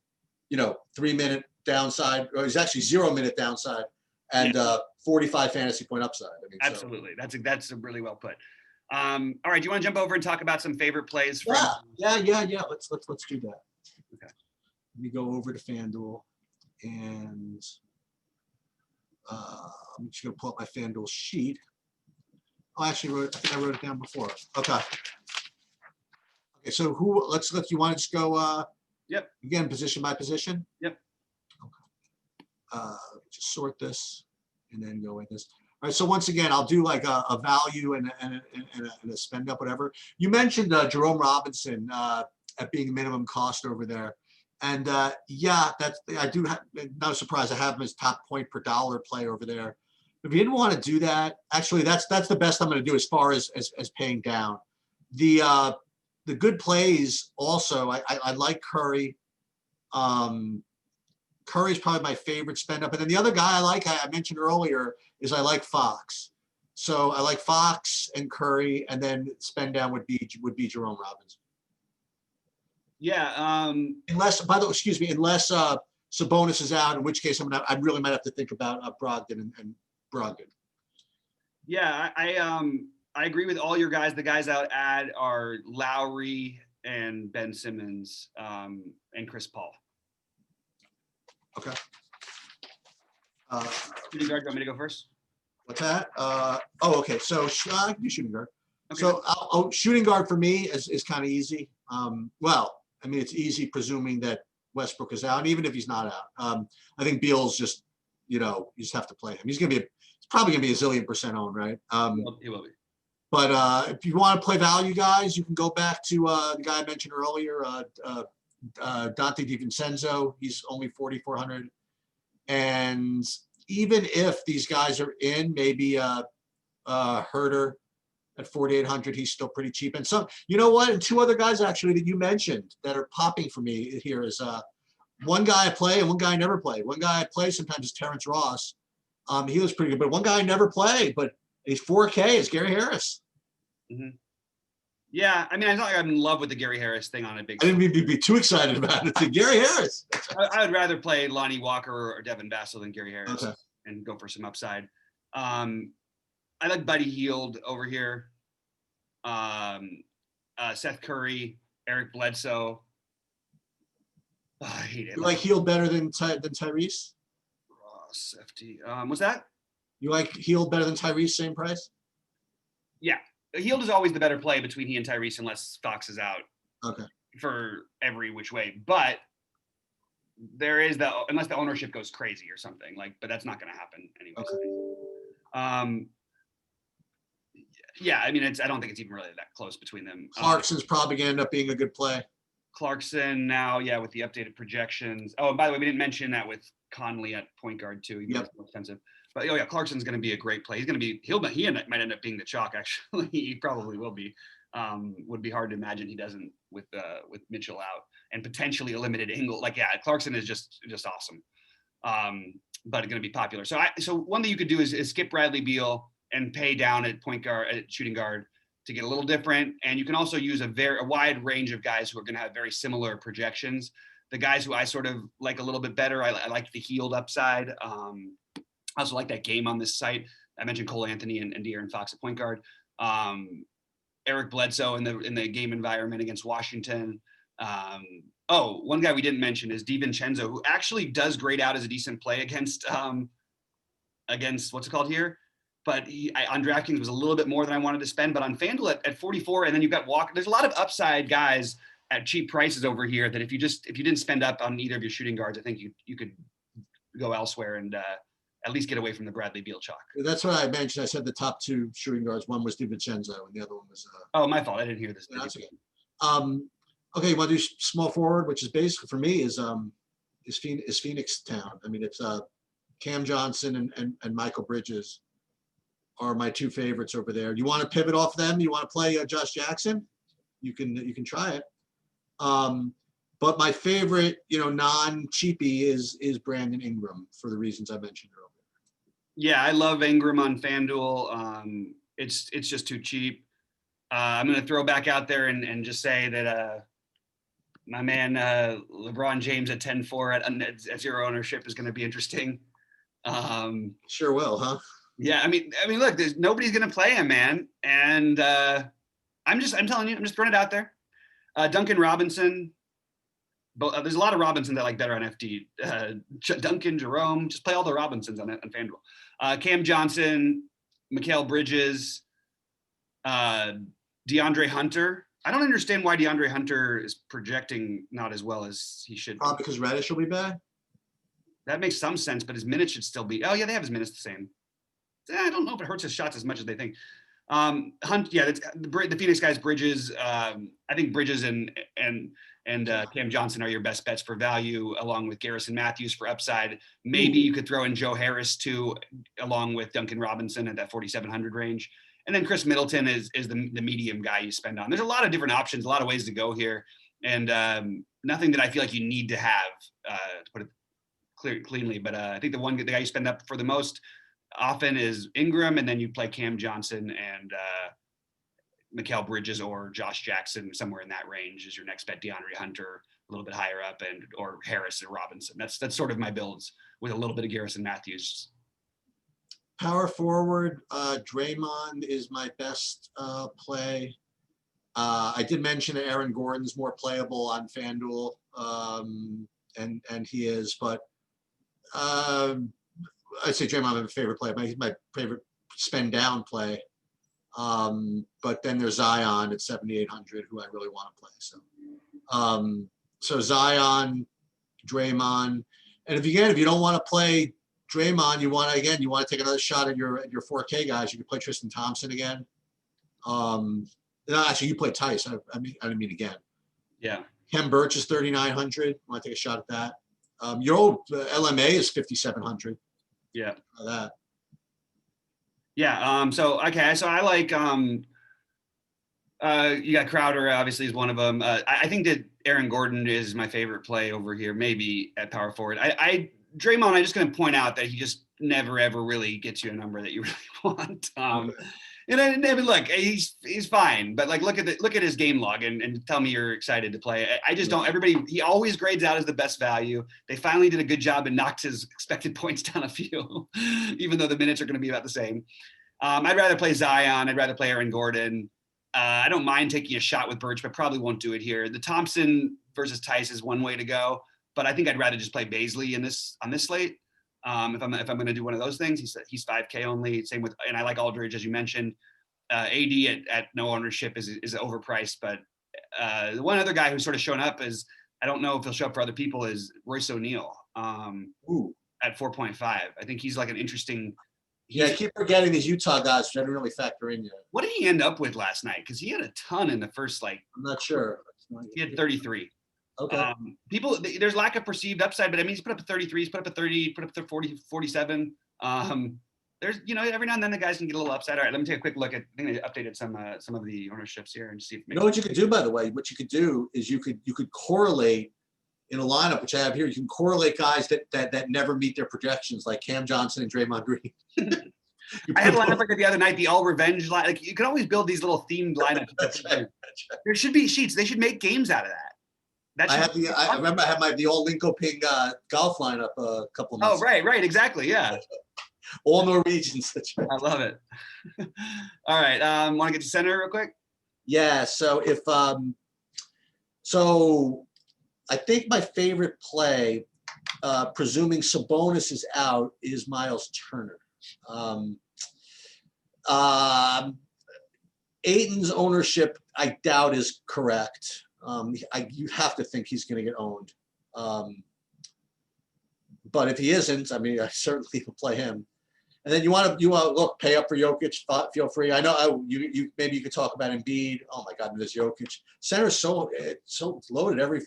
3-minute downside, or he's actually 0-minute downside and 45 fantasy point upside. I mean,
absolutely. So. That's really well put. All right. Do you want to jump over and talk about some favorite plays?
Yeah. Let's do that. Okay. Let me go over to FanDuel and I'm just going to pull up my FanDuel sheet. Oh, I think I wrote it down before. Okay. So let's you want to just go
yep.
Again, position by position?
Yep.
Okay. Just sort this and then go with this. All right, so once again, I'll do like a value and a spend up, whatever. You mentioned Jerome Robinson at being minimum cost over there. And I do have, not a surprise, I have him as top point per dollar play over there. If you didn't want to do that, actually, that's the best I'm going to do as far as paying down. The the good plays also, I like Curry. Curry's probably my favorite spend up. And then the other guy I like, I mentioned earlier, is I like Fox. So I like Fox and Curry, and then spend down would be Jerome Robbins.
Yeah.
Unless, by the way, excuse me, unless Sabonis is out, in which case I really might have to think about Brogdon and Brogdon.
Yeah, I agree with all your guys. The guys I'll add are Lowry and Ben Simmons and Chris Paul.
Okay.
Shooting guard, you want me to go first?
What's that? Okay. So I can do shooting guard.
Okay.
So shooting guard for me is kind of easy. Well, I mean, it's easy presuming that Westbrook is out, and even if he's not out. I think Beal's just, you just have to play him. He's probably gonna be a zillion % owned, right?
He will be.
But if you want to play value, guys, you can go back to the guy I mentioned earlier, Dante DiVincenzo. He's only 4,400. And even if these guys are in, maybe Herter at 4,800, he's still pretty cheap. And some, you know what? And two other guys actually that you mentioned that are popping for me here is one guy I play and one guy I never play. One guy I play sometimes is Terrence Ross. He was pretty good, but one guy I never play, but he's 4K, is Gary Harris.
Mm-hmm. Yeah, I mean, I not like I'm in love with the Gary Harris thing on a big.
I didn't mean to be too excited about it. Gary Harris.
I would rather play Lonnie Walker or Devin Vassell than Gary Harris,
okay,
and go for some upside. I like Buddy Hield over here. Seth Curry, Eric Bledsoe. Oh, I hate it.
You like Hield better than Tyrese?
Ross, FT. What's that?
You like Hield better than Tyrese, same price?
Yeah. Hield is always the better play between he and Tyrese unless Fox is out.
Okay.
For every which way. But there is unless the ownership goes crazy or something, but that's not going to happen anyway.
Okay.
Yeah, I mean, I don't think it's even really that close between them.
Clarkson's probably going to end up being a good play.
Clarkson now, yeah, with the updated projections. Oh, and by the way, we didn't mention that with Conley at point guard too. He's more expensive. But yeah, Clarkson's going to be a great play. He might end up being the chalk. Actually, he probably will be. Would be hard to imagine he doesn't with Mitchell out and potentially a limited Ingle. Clarkson is just awesome. But going to be popular. So one thing you could do is skip Bradley Beal and pay down at point guard, at shooting guard to get a little different. And you can also use a wide range of guys who are going to have very similar projections. The guys who I sort of like a little bit better, I like the Hield upside. I also like that game on this site. I mentioned Cole Anthony and De'Aaron Fox at point guard. Eric Bledsoe in the game environment against Washington. One guy we didn't mention is DiVincenzo, who actually does grade out as a decent play against what's it called here. But on DraftKings was a little bit more than I wanted to spend. But on FanDuel at 44, and then you've got Walker. There's a lot of upside guys at cheap prices over here that if you didn't spend up on either of your shooting guards, I think you could go elsewhere and at least get away from the Bradley Beal chalk.
That's what I mentioned. I said the top two shooting guards. One was DiVincenzo, and the other one was.
Oh, my fault. I didn't hear this.
That's okay. Okay, you want to do small forward, which is basically for me is Phoenix Town. I mean, it's Cam Johnson and Michael Bridges are my two favorites over there. You want to pivot off them? You want to play Josh Jackson? You can try it. But my favorite, non-cheapie is Brandon Ingram for the reasons I mentioned earlier.
Yeah, I love Ingram on FanDuel. It's just too cheap. I'm going to throw back out there and just say that my man LeBron James at 10-4 at zero ownership is going to be interesting.
Sure will, huh?
Yeah, I mean, look, nobody's going to play him, man, and I'm telling you, I'm just throwing it out there. Duncan Robinson. There's a lot of Robinsons that like better on FD. Duncan, Jerome, just play all the Robinsons on FanDuel. Cam Johnson, Mikal Bridges, DeAndre Hunter. I don't understand why DeAndre Hunter is projecting not as well as he should.
Probably because Reddish will be back.
That makes some sense, but his minutes should still be. Oh yeah, they have his minutes the same. I don't know if it hurts his shots as much as they think. Hunt, yeah, the Phoenix guys, Bridges. I think Bridges and Cam Johnson are your best bets for value, along with Garrison Matthews for upside. Maybe you could throw in Joe Harris too, along with Duncan Robinson at that 4,700 range. And then Chris Middleton is the medium guy you spend on. There's a lot of different options, a lot of ways to go here, and nothing that I feel like you need to have to put it cleanly. But I think the guy you spend up for the most often is Ingram, and then you play Cam Johnson and Mikal Bridges or Josh Jackson somewhere in that range is your next bet. DeAndre Hunter a little bit higher up, and or Harris and Robinson. That's sort of my builds with a little bit of Garrison Matthews.
Power forward, Draymond is my best play. I did mention that Aaron Gordon's more playable on FanDuel, and he is, but I'd say Draymond is my favorite play. He's my favorite spend down play. But then there's Zion at 7,800, who I really want to play. So Zion, Draymond, and if you don't want to play Draymond, you want to take another shot at your 4K guys. You can play Tristan Thompson again. No, actually, you play Tice. I didn't mean again.
Yeah.
Kem Birch is 3,900. Want to take a shot at that? Your old LMA is 5,700.
Yeah.
That.
Yeah. So I like you got Crowder, obviously, is one of them. I think that Aaron Gordon is my favorite play over here, maybe at power forward. Draymond, I'm just going to point out that he just never ever really gets you a number that you really want. And then look, he's fine, but like look at his game log and tell me you're excited to play. I just don't. He always grades out as the best value. They finally did a good job and knocked his expected points down a few, even though the minutes are going to be about the same. I'd rather play Zion. I'd rather play Aaron Gordon. I don't mind taking a shot with Birch, but probably won't do it here. The Thompson versus Tice is one way to go, but I think I'd rather just play Baisley on this slate. If I'm going to do one of those things, he's 5K only. Same with, and I like Aldridge, as you mentioned. AD at no ownership is overpriced, but the one other guy who's sort of shown up is, I don't know if he'll show up for other people, is Royce O'Neal at 4.5. I think he's like an interesting.
Yeah, I keep forgetting these Utah guys, which I didn't really factor in yet.
What did he end up with last night? Because he had a ton in the first,
I'm not sure.
He had 33.
Okay.
There's lack of perceived upside, but I mean, he's put up a 33, he's put up a 30, put up a 40, 47. There's, every now and then the guys can get a little upside. All right, let me take a quick look at, I think they updated some of the ownerships here and see if.
You know what you could do, by the way? What you could do is you could correlate in a lineup, which I have here. You can correlate guys that never meet their projections, like Cam Johnson and Draymond Green.
I had a lineup like the other night, the all revenge line. Like you can always build these little themed lineups.
That's right.
There should be sheets. They should make games out of that.
I remember I had the all Linkoping golf lineup a couple of months
ago. Right, exactly, yeah.
All Norwegians. That's right.
I love it. All right, want to get to center real quick?
Yeah. So if so I think my favorite play, presuming Sabonis is out, is Miles Turner. Ayton's ownership, I doubt, is correct. You have to think he's going to get owned. But if he isn't, I mean, I certainly will play him. And then you want to look, pay up for Jokic. Feel free. I know you maybe you could talk about Embiid. Oh my God, there's Jokic. Center's so loaded every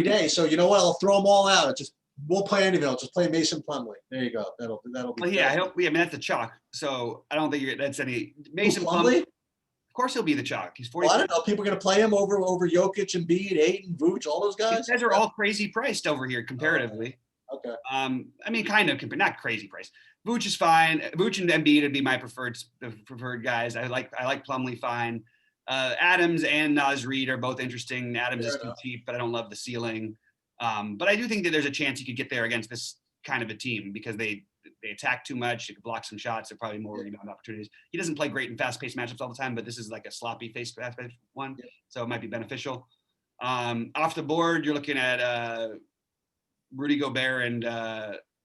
day. So you know what? I'll throw them all out. It just won't play anything else. Just play Mason Plumlee. There you go. That'll be.
Well, yeah, I mean that's a chalk. So I don't think that's any Mason
Plumlee.
Of course he'll be the chalk. He's 40.
Well, I don't know. People are going to play him over Jokic, Embiid, Ayton, Vooch, all those guys.
These guys are all crazy priced over here comparatively.
Okay.
I mean, kind of, not crazy priced. Vooch is fine. Vooch and Embiid would be my preferred guys. I like Plumlee fine. Adams and Naz Reid are both interesting. Adams is too cheap, but I don't love the ceiling. But I do think that there's a chance he could get there against this kind of a team because they attack too much. They could block some shots. They're probably more rebound opportunities. He doesn't play great in fast-paced matchups all the time, but this is like a sloppy fast-paced one, so it might be beneficial. Off the board, you're looking at Rudy Gobert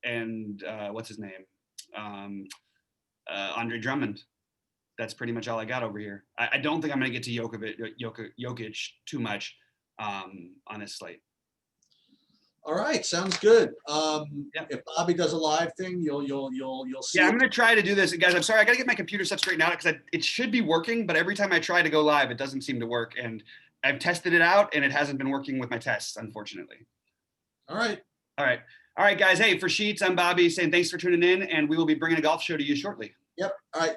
and what's his name? Andre Drummond. That's pretty much all I got over here. I don't think I'm going to get to Jokic too much on this slate.
All right, sounds good.
Yeah.
If Bobby does a live thing, you'll see.
Yeah, I'm
it.
gonna try to do this, guys. I'm sorry, I gotta get my computer set straightened out because it should be working, but every time I try to go live, it doesn't seem to work. And I've tested it out, and it hasn't been working with my tests, unfortunately.
All right.
All right, guys. Hey, for Sheets, I'm Bobby saying thanks for tuning in, and we will be bringing a golf show to you shortly.
Yep. All right.